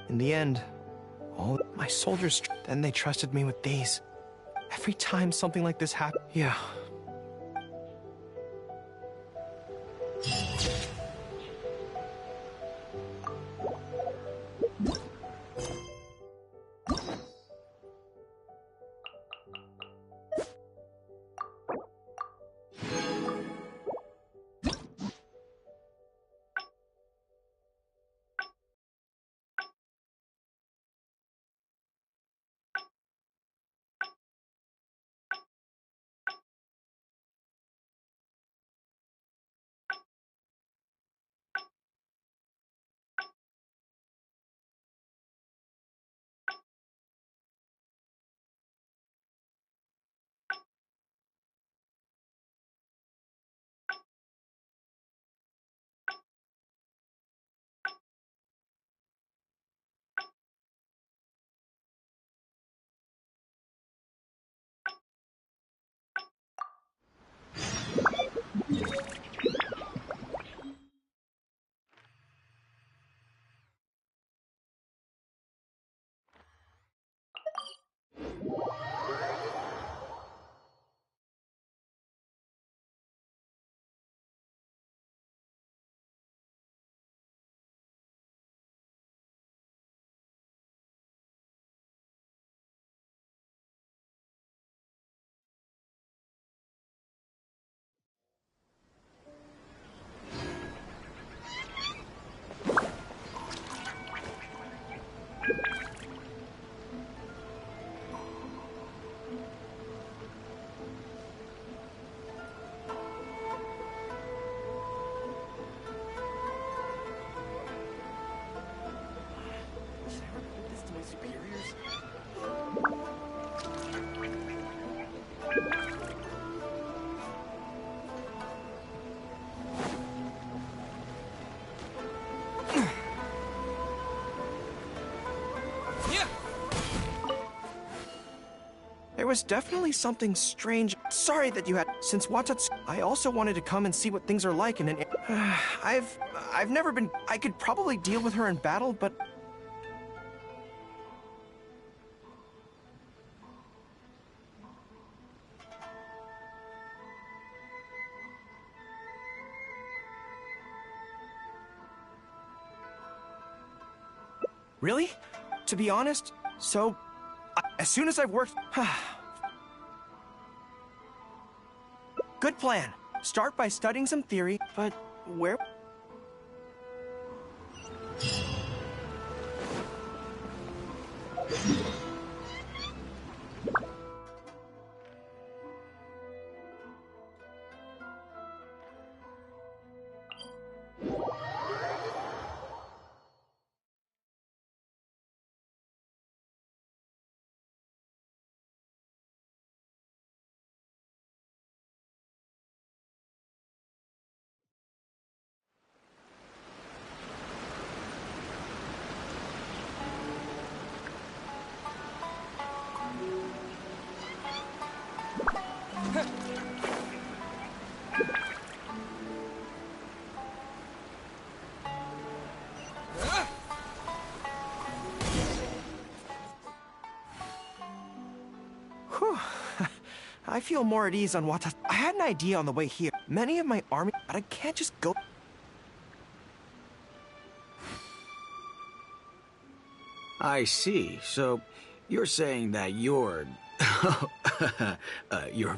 S2: in the end, all my soldiers, then they trusted me with these. Every time something like this happened, yeah. There was definitely something strange. Sorry that you had. Since Watatsu, I also wanted to come and see what things are like in an. I've never been. I could probably deal with her in battle, but. Really? To be honest, so. As soon as I've worked. Good plan. Start by studying some theory, but where? I feel more at ease on Wata. I had an idea on the way here. Many of my army, but I can't just go.
S14: I see. So, you're saying that your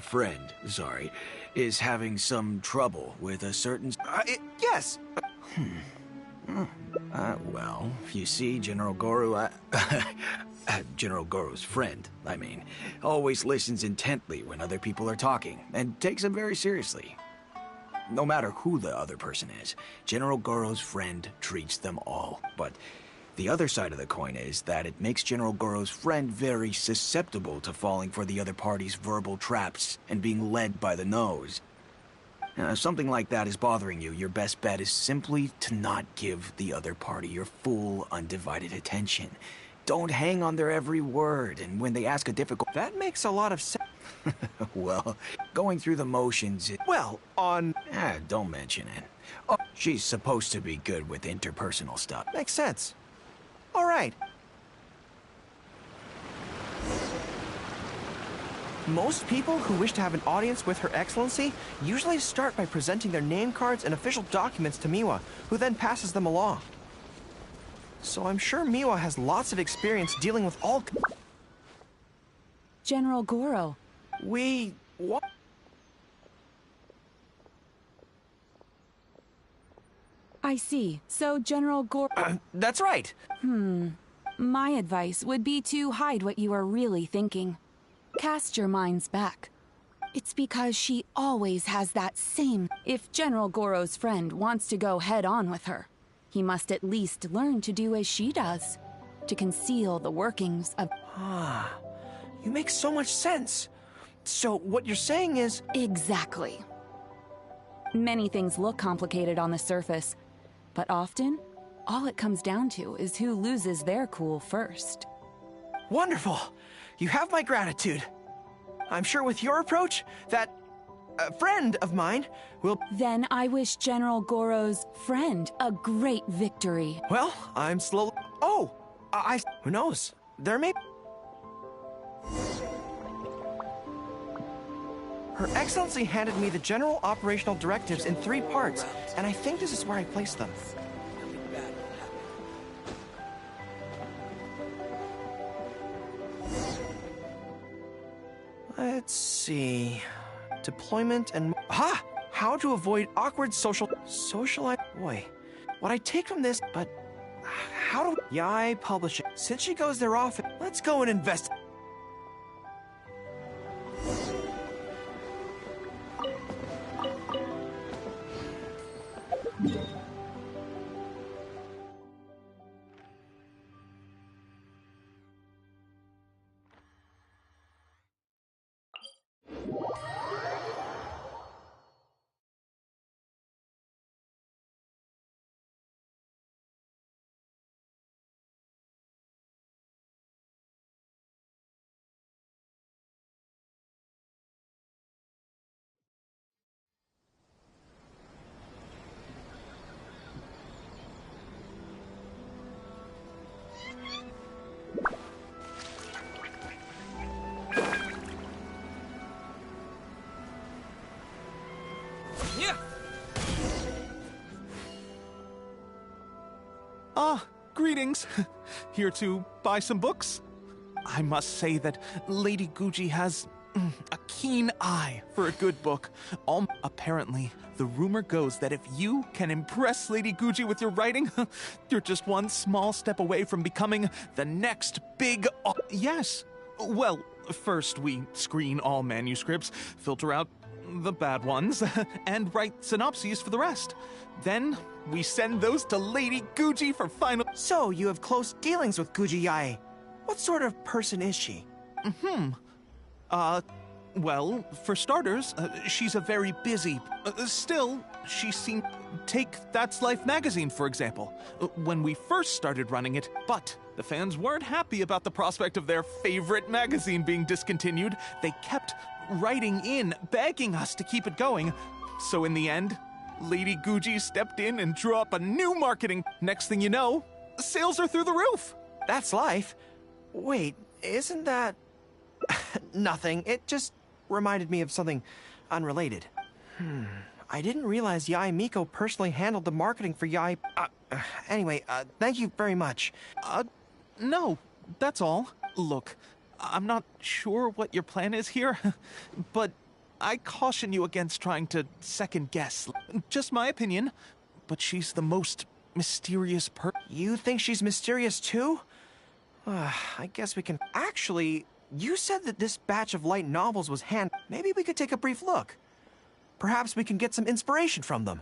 S14: friend, sorry, is having some trouble with a certain...
S2: Yes!
S14: Well, you see, General Goro, General Goro's friend, I mean, always listens intently when other people are talking, and takes them very seriously. No matter who the other person is, General Goro's friend treats them all. But the other side of the coin is that it makes General Goro's friend very susceptible to falling for the other party's verbal traps and being led by the nose. If something like that is bothering you, your best bet is simply to not give the other party your full, undivided attention. Don't hang on their every word, and when they ask a difficult...
S2: That makes a lot of sense.
S14: Well, going through the motions...
S2: Well, on...
S14: Don't mention it. Oh, she's supposed to be good with interpersonal stuff.
S2: Makes sense. All right. Most people who wish to have an audience with Her Excellency usually start by presenting their name cards and official documents to Miwa, who then passes them along. So I'm sure Miwa has lots of experience dealing with all...
S3: General Goro.
S2: What?
S3: I see. So General Goro...
S2: That's right.
S3: My advice would be to hide what you are really thinking. Cast your minds back. It's because she always has that same... If General Goro's friend wants to go head-on with her, he must at least learn to do as she does, to conceal the workings of...
S2: You make so much sense. So what you're saying is...
S3: Exactly. Many things look complicated on the surface, but often, all it comes down to is who loses their cool first.
S2: Wonderful! You have my gratitude. I'm sure with your approach, that friend of mine will...
S3: Then I wish General Goro's friend a great victory.
S2: Well, I'm slow... Oh! Who knows? There may... Her Excellency handed me the general operational directives in 3 parts, and I think this is where I placed them. Let's see... Deployment and... Aha! How to avoid awkward socialize... Boy, what I take from this, but... How do... Yai Publishing. Since she goes there often, let's go and invest...
S9: Greetings. Here to buy some books? I must say that Lady Guji has a keen eye for a good book. Apparently, the rumor goes that if you can impress Lady Guji with your writing, you're just one small step away from becoming the next big... Yes. Well, first we screen all manuscripts, filter out the bad ones, and write synopses for the rest. Then we send those to Lady Guji for final...
S2: So, you have close dealings with Guji Yae. What sort of person is she?
S9: Well, for starters, she's a very busy... still, she seemed... Take That's Life magazine, for example. When we first started running it, but the fans weren't happy about the prospect of their favorite magazine being discontinued. They kept writing in, begging us to keep it going. So in the end, Lady Guji stepped in and drew up a new marketing. Next thing you know, sales are through the roof.
S2: That's Life? Wait, isn't that... Nothing. It just reminded me of something unrelated. I didn't realize Yae Miko personally handled the marketing for Yae... Anyway, thank you very much.
S9: No, that's all. Look, I'm not sure what your plan is here, but I caution you against trying to second guess. Just my opinion, but she's the most mysterious
S2: You think she's mysterious too? I guess we can... Actually, you said that this batch of light novels was Maybe we could take a brief look. Perhaps we can get some inspiration from them.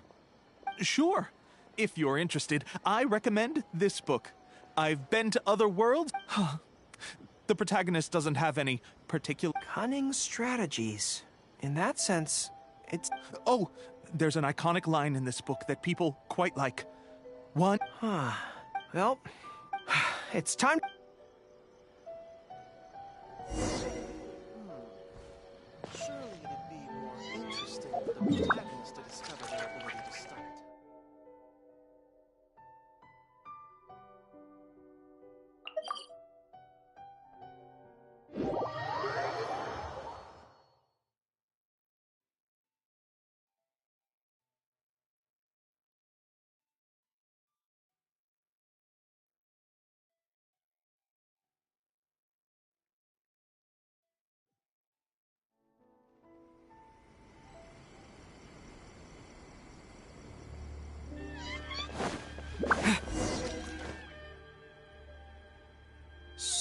S9: Sure. If you're interested, I recommend this book. I've been to other worlds. The protagonist doesn't have any particular...
S2: Cunning strategies. In that sense, it's...
S9: Oh, there's an iconic line in this book that people quite like. One...
S2: Well, it's time...
S9: Surely it'd be more interesting for the protagonist to discover their ability to start.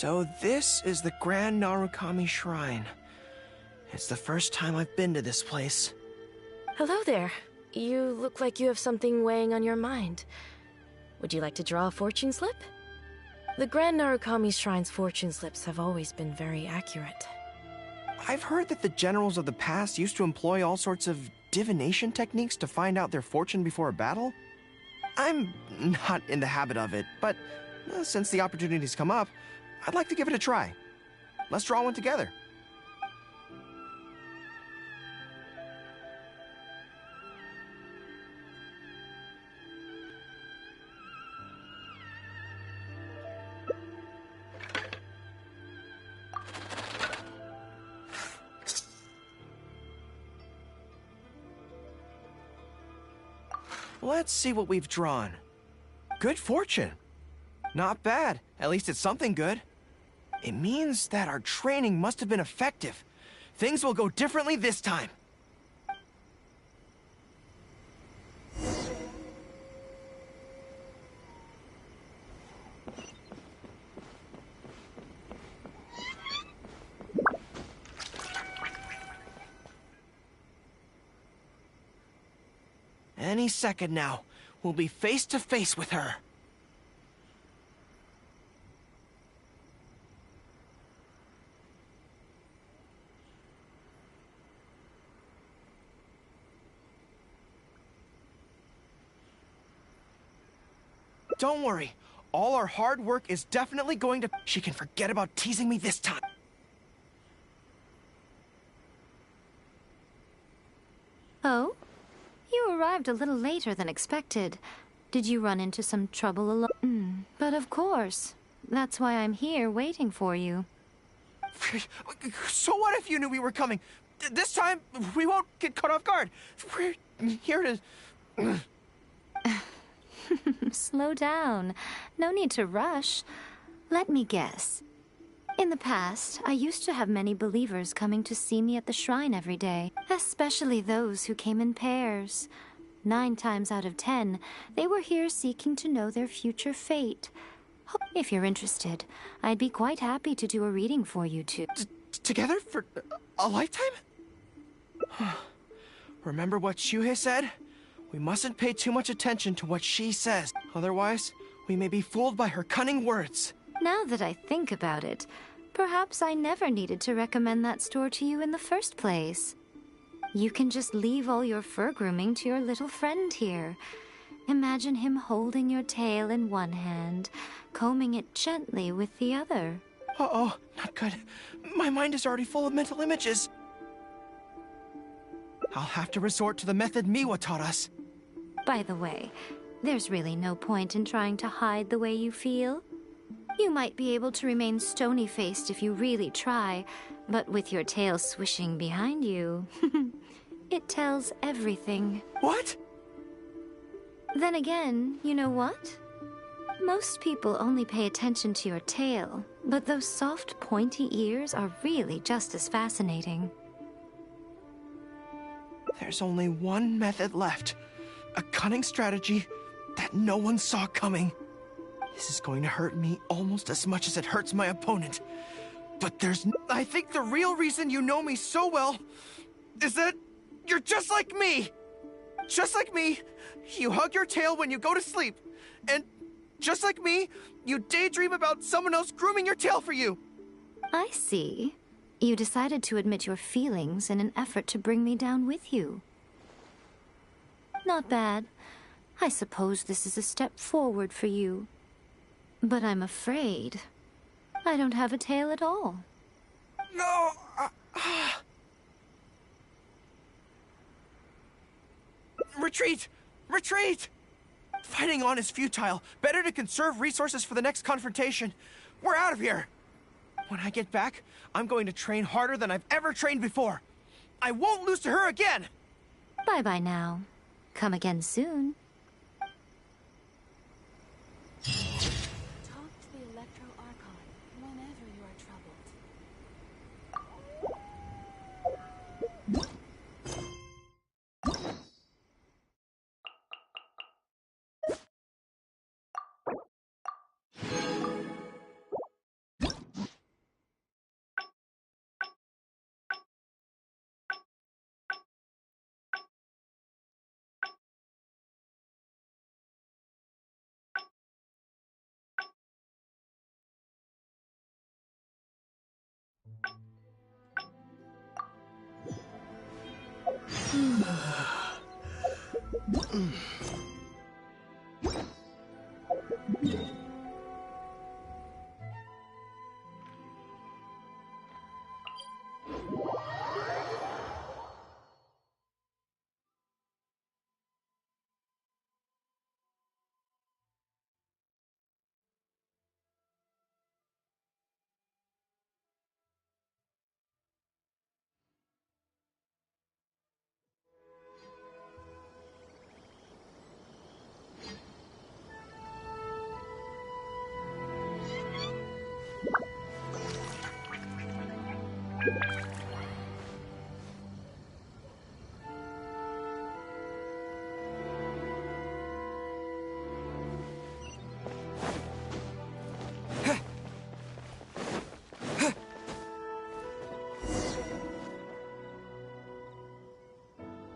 S2: So this is the Grand Narukami Shrine. It's the first time I've been to this place.
S15: Hello there. You look like you have something weighing on your mind. Would you like to draw a fortune slip? The Grand Narukami Shrine's fortune slips have always been very accurate.
S2: I've heard that the generals of the past used to employ all sorts of divination techniques to find out their fortune before a battle. I'm not in the habit of it, but since the opportunity's come up, I'd like to give it a try. Let's draw one together. Let's see what we've drawn. Good fortune. Not bad. At least it's something good. It means that our training must have been effective. Things will go differently this time. Any second now, we'll be face to face with her. Don't worry. All our hard work is definitely going to... She can forget about teasing me this time.
S1: Oh? You arrived a little later than expected. Did you run into some trouble alone? But of course. That's why I'm here waiting for you.
S2: So what if you knew we were coming? This time, we won't get caught off guard. We're here to...
S1: Slow down. No need to rush. Let me guess. In the past, I used to have many believers coming to see me at the shrine every day, especially those who came in pairs. 9 times out of 10, they were here seeking to know their future fate. If you're interested, I'd be quite happy to do a reading for you two.
S2: Together for a lifetime? Remember what Shuhei said? We mustn't pay too much attention to what she says. Otherwise, we may be fooled by her cunning words.
S1: Now that I think about it, perhaps I never needed to recommend that store to you in the first place. You can just leave all your fur grooming to your little friend here. Imagine him holding your tail in one hand, combing it gently with the other.
S2: Uh-oh, not good. My mind is already full of mental images. I'll have to resort to the method Miwa taught us.
S1: By the way, there's really no point in trying to hide the way you feel. You might be able to remain stony-faced if you really try, but with your tail swishing behind you, it tells everything.
S2: What?
S1: Then again, you know what? Most people only pay attention to your tail, but those soft, pointy ears are really just as fascinating.
S2: There's only one method left. A cunning strategy that no one saw coming. This is going to hurt me almost as much as it hurts my opponent. But I think the real reason you know me so well is that you're just like me. Just like me, you hug your tail when you go to sleep. And just like me, you daydream about someone else grooming your tail for you.
S1: I see. You decided to admit your feelings in an effort to bring me down with you. Not bad. I suppose this is a step forward for you. But I'm afraid I don't have a tail at all.
S2: No! Retreat! Retreat! Fighting on is futile. Better to conserve resources for the next confrontation. We're out of here! When I get back, I'm going to train harder than I've ever trained before. I won't lose to her again!
S1: Bye-bye now. Come again soon.
S6: Talk to the Electro Archon whenever you are troubled.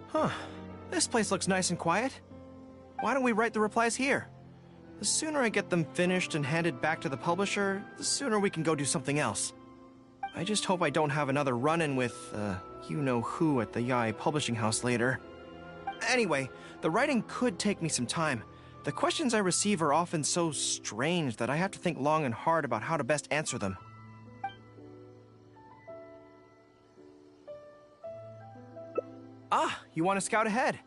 S2: Huh. This place looks nice and quiet. Why don't we write the replies here? The sooner I get them finished and handed back to the publisher, the sooner we can go do something else. I just hope I don't have another run-in with, you-know-who at the Yae publishing house later. Anyway, the writing could take me some time. The questions I receive are often so strange that I have to think long and hard about how to best answer them. Ah, you want to scout ahead?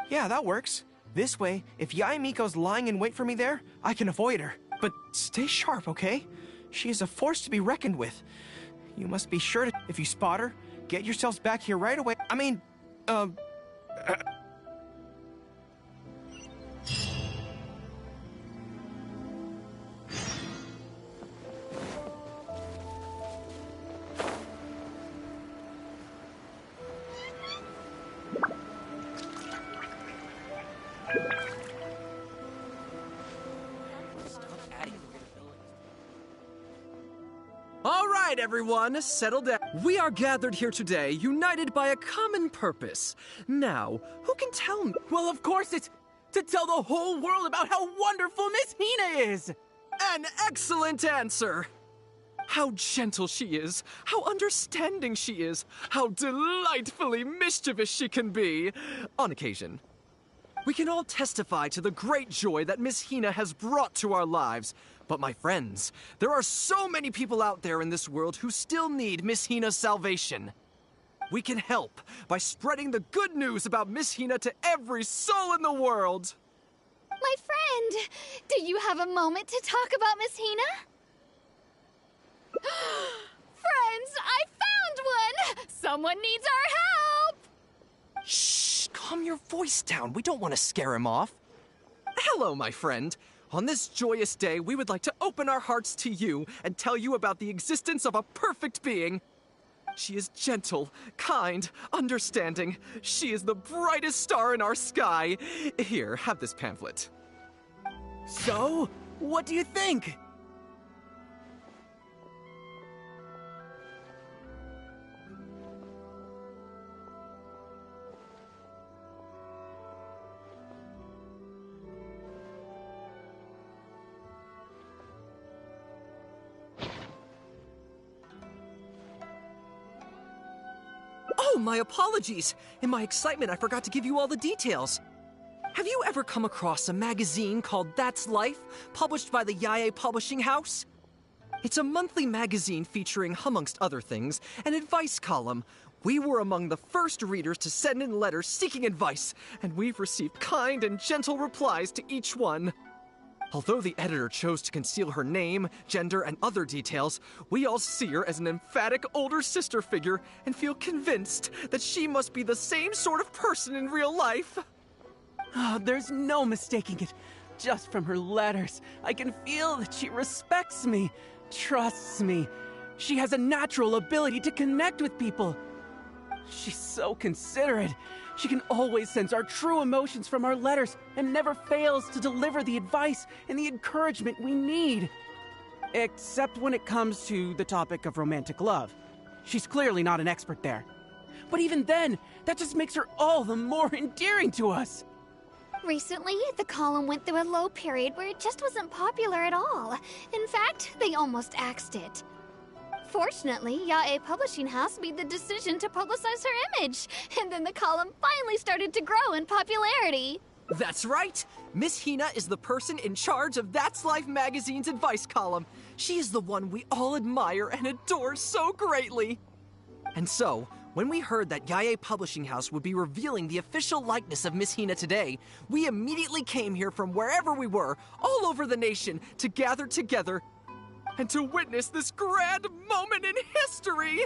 S2: Yeah, that works. This way, if Yae Miko's lying in wait for me there, I can avoid her. But stay sharp, okay? She is a force to be reckoned with. You must be sure to, if you spot her, get yourselves back here right away. I mean,
S16: All right, everyone, settle down. We are gathered here today, united by a common purpose. Now, who can tell me?
S13: Well, of course it's to tell the whole world about how wonderful Miss Hina is!
S16: An excellent answer! How gentle she is, how understanding she is, how delightfully mischievous she can be, on occasion. We can all testify to the great joy that Miss Hina has brought to our lives. But my friends, there are so many people out there in this world who still need Miss Hina's salvation. We can help by spreading the good news about Miss Hina to every soul in the world.
S4: My friend, do you have a moment to talk about Miss Hina? Friends, I found one! Someone needs our help!
S16: Shh, calm your voice down. We don't want to scare him off. Hello, my friend. On this joyous day, we would like to open our hearts to you and tell you about the existence of a perfect being. She is gentle, kind, understanding. She is the brightest star in our sky. Here, have this pamphlet.
S13: So, what do you think?
S16: Oh, my apologies! In my excitement, I forgot to give you all the details. Have you ever come across a magazine called That's Life, published by the Yae Publishing House? It's a monthly magazine featuring, amongst other things, an advice column. We were among the first readers to send in letters seeking advice, and we've received kind and gentle replies to each one. Although the editor chose to conceal her name, gender, and other details, we all see her as an emphatic older sister figure and feel convinced that she must be the same sort of person in real life.
S13: Oh, there's no mistaking it. Just from her letters, I can feel that she respects me, trusts me. She has a natural ability to connect with people. She's so considerate. She can always sense our true emotions from our letters and never fails to deliver the advice and the encouragement we need. Except when it comes to the topic of romantic love. She's clearly not an expert there. But even then, that just makes her all the more endearing to us.
S4: Recently, the column went through a low period where it just wasn't popular at all. In fact, they almost axed it. Fortunately, Yae Publishing House made the decision to publicize her image, and then the column finally started to grow in popularity.
S16: That's right! Miss Hina is the person in charge of That's Life magazine's advice column. She is the one we all admire and adore so greatly. And so, when we heard that Yae Publishing House would be revealing the official likeness of Miss Hina today, we immediately came here from wherever we were, all over the nation, to gather together and to witness this grand moment in history!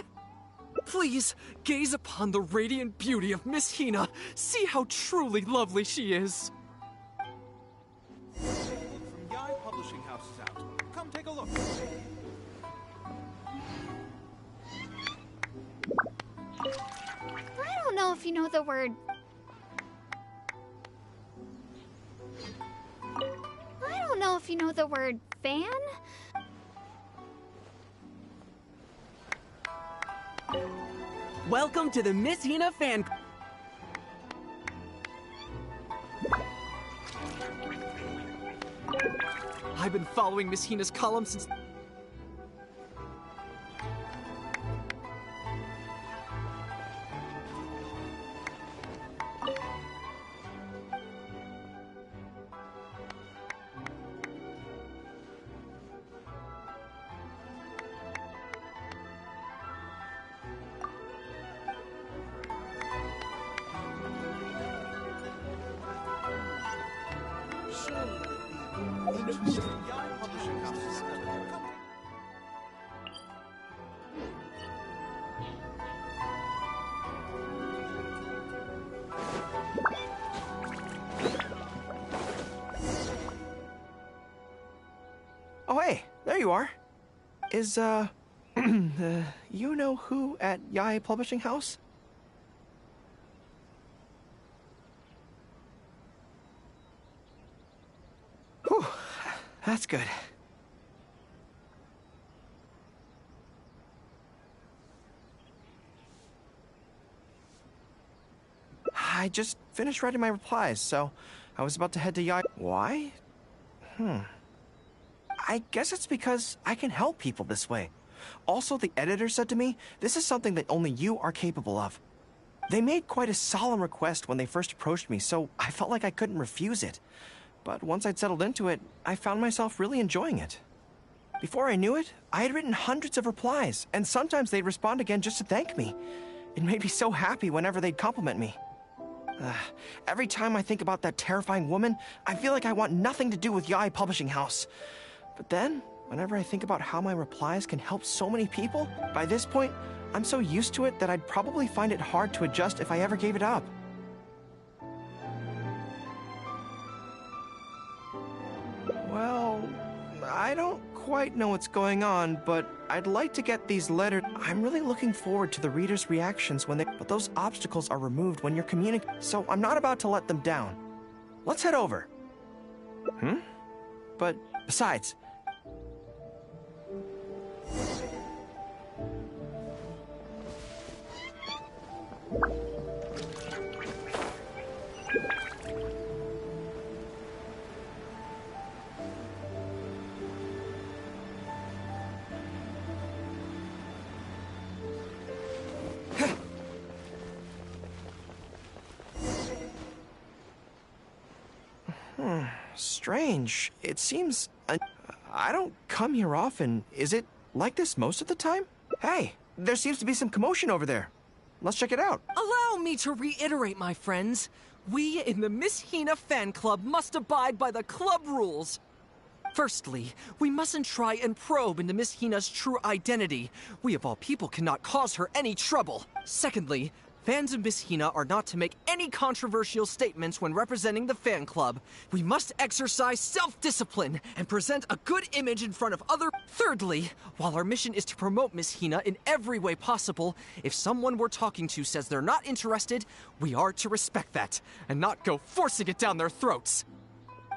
S16: Please, gaze upon the radiant beauty of Miss Hina. See how truly lovely she is.
S17: From Yae Publishing House is out. Come take a look.
S4: I don't know if you know the word... I don't know if you know the word fan?
S13: Welcome to the Miss Hina fan.
S16: I've been following Miss Hina's column since...
S2: Oh, hey, there you are. Is, you know who at Yae Publishing House? Whew, that's good. I just finished writing my replies, so I was about to head to Yae. Why? I guess it's because I can help people this way. Also, the editor said to me, this is something that only you are capable of. They made quite a solemn request when they first approached me, so I felt like I couldn't refuse it. But once I'd settled into it, I found myself really enjoying it. Before I knew it, I had written hundreds of replies, and sometimes they'd respond again just to thank me. It made me so happy whenever they'd compliment me. Every time I think about that terrifying woman, I feel like I want nothing to do with Yae Publishing House. But then, whenever I think about how my replies can help so many people, by this point, I'm so used to it that I'd probably find it hard to adjust if I ever gave it up. Well, I don't quite know what's going on, but I'd like to get these letters. I'm really looking forward to the readers' reactions when they... But those obstacles are removed when you're communicating, so I'm not about to let them down. Let's head over. But besides... Strange. It seems... I don't come here often. Is it like this most of the time? Hey, there seems to be some commotion over there. Let's check it out.
S16: Allow me to reiterate, my friends. We in the Miss Hina fan club must abide by the club rules. Firstly, we mustn't try and probe into Miss Hina's true identity. We of all people cannot cause her any trouble. Secondly, fans of Miss Hina are not to make any controversial statements when representing the fan club. We must exercise self-discipline and present a good image in front of other... Thirdly, while our mission is to promote Miss Hina in every way possible, if someone we're talking to says they're not interested, we are to respect that and not go forcing it down their throats.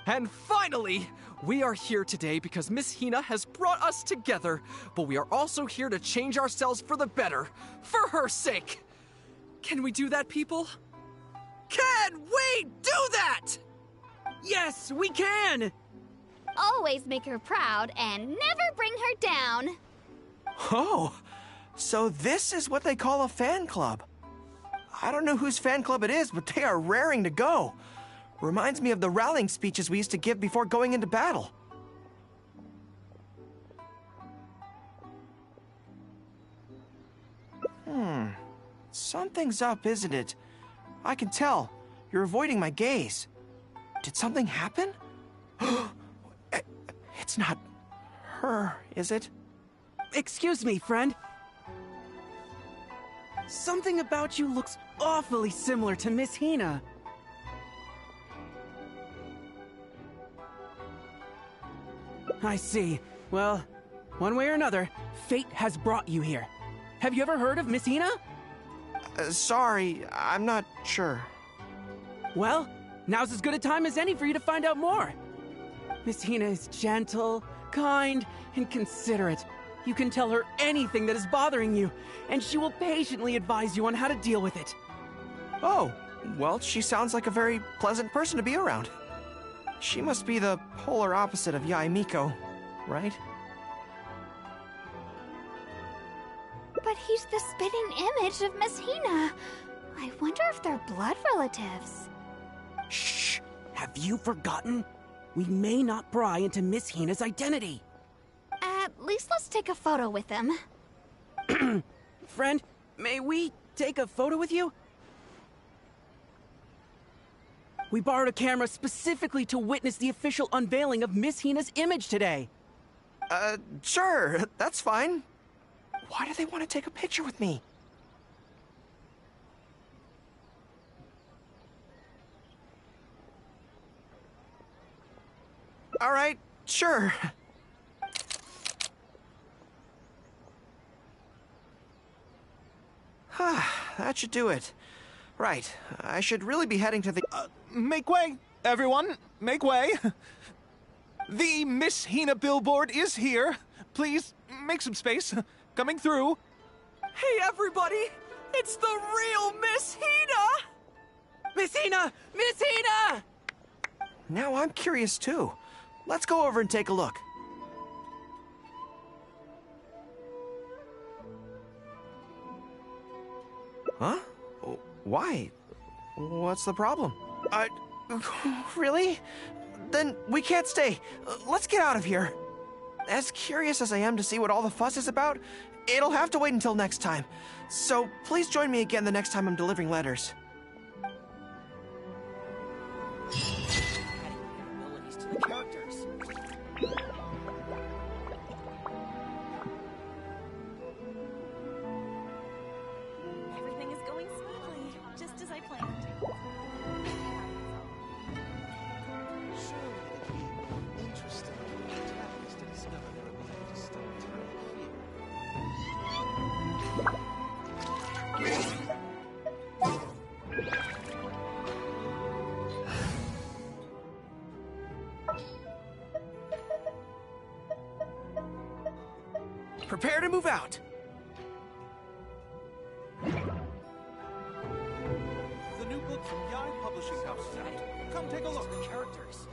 S16: And finally, we are here today because Miss Hina has brought us together, but we are also here to change ourselves for the better, for her sake. Can we do that, people? Can we do that?
S13: Yes, we can!
S4: Always make her proud and never bring her down.
S2: Oh, so this is what they call a fan club. I don't know whose fan club it is, but they are raring to go. Reminds me of the rallying speeches we used to give before going into battle. Something's up, isn't it? I can tell. You're avoiding my gaze. Did something happen? It's not her, is it?
S13: Excuse me, friend. Something about you looks awfully similar to Miss Hina. I see. Well, one way or another, fate has brought you here. Have you ever heard of Miss Hina?
S2: Sorry, I'm not sure.
S13: Well, now's as good a time as any for you to find out more. Miss Hina is gentle, kind, and considerate. You can tell her anything that is bothering you, and she will patiently advise you on how to deal with it.
S2: Oh, well, she sounds like a very pleasant person to be around. She must be the polar opposite of Yae Miko, right?
S4: But he's the spitting image of Miss Hina. I wonder if they're blood relatives.
S13: Shh! Have you forgotten? We may not pry into Miss Hina's identity.
S4: At least let's take a photo with them.
S13: Friend, may we take a photo with you? We borrowed a camera specifically to witness the official unveiling of Miss Hina's image today.
S2: Sure, that's fine. Why do they want to take a picture with me? All right, sure. That should do it. Right, I should really be heading to the...
S17: Make way, everyone! Make way! The Miss Hina billboard is here. Please, make some space. Coming through.
S16: Hey, everybody! It's the real Miss Hina!
S13: Miss Hina! Miss Hina!
S2: Now I'm curious too. Let's go over and take a look. Huh? Why? What's the problem? Really? Then we can't stay. Let's get out of here. As curious as I am to see what all the fuss is about, it'll have to wait until next time. So please join me again the next time I'm delivering letters.
S11: Abilities to the characters.
S3: Everything is going smoothly, just as I planned.
S2: Prepare to move out.
S17: The new book from Yae Publishing House is out. Come take a look.
S11: The characters.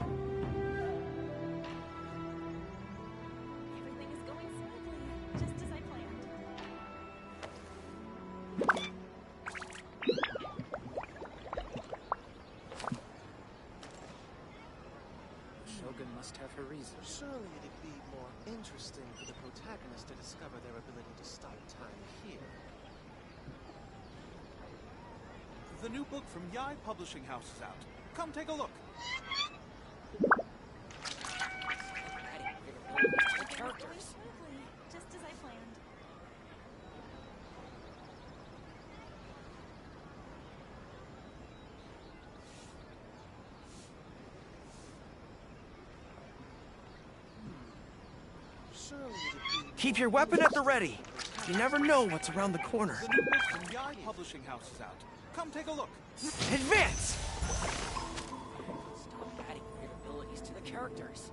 S3: Everything is going smoothly, just as I planned.
S11: Shogun must have her reasons.
S18: Surely it'd be more interesting for the protagonist to discover their ability to stop time here.
S17: The new book from Yae Publishing House is out. Come take a look.
S11: The characters.
S3: Going smoothly, just as I planned.
S2: Keep your weapon at the ready. You never know what's around the corner.
S17: The new book from Yae Publishing House is out. Come take a look.
S2: Advance!
S11: Stop adding weird abilities to the characters.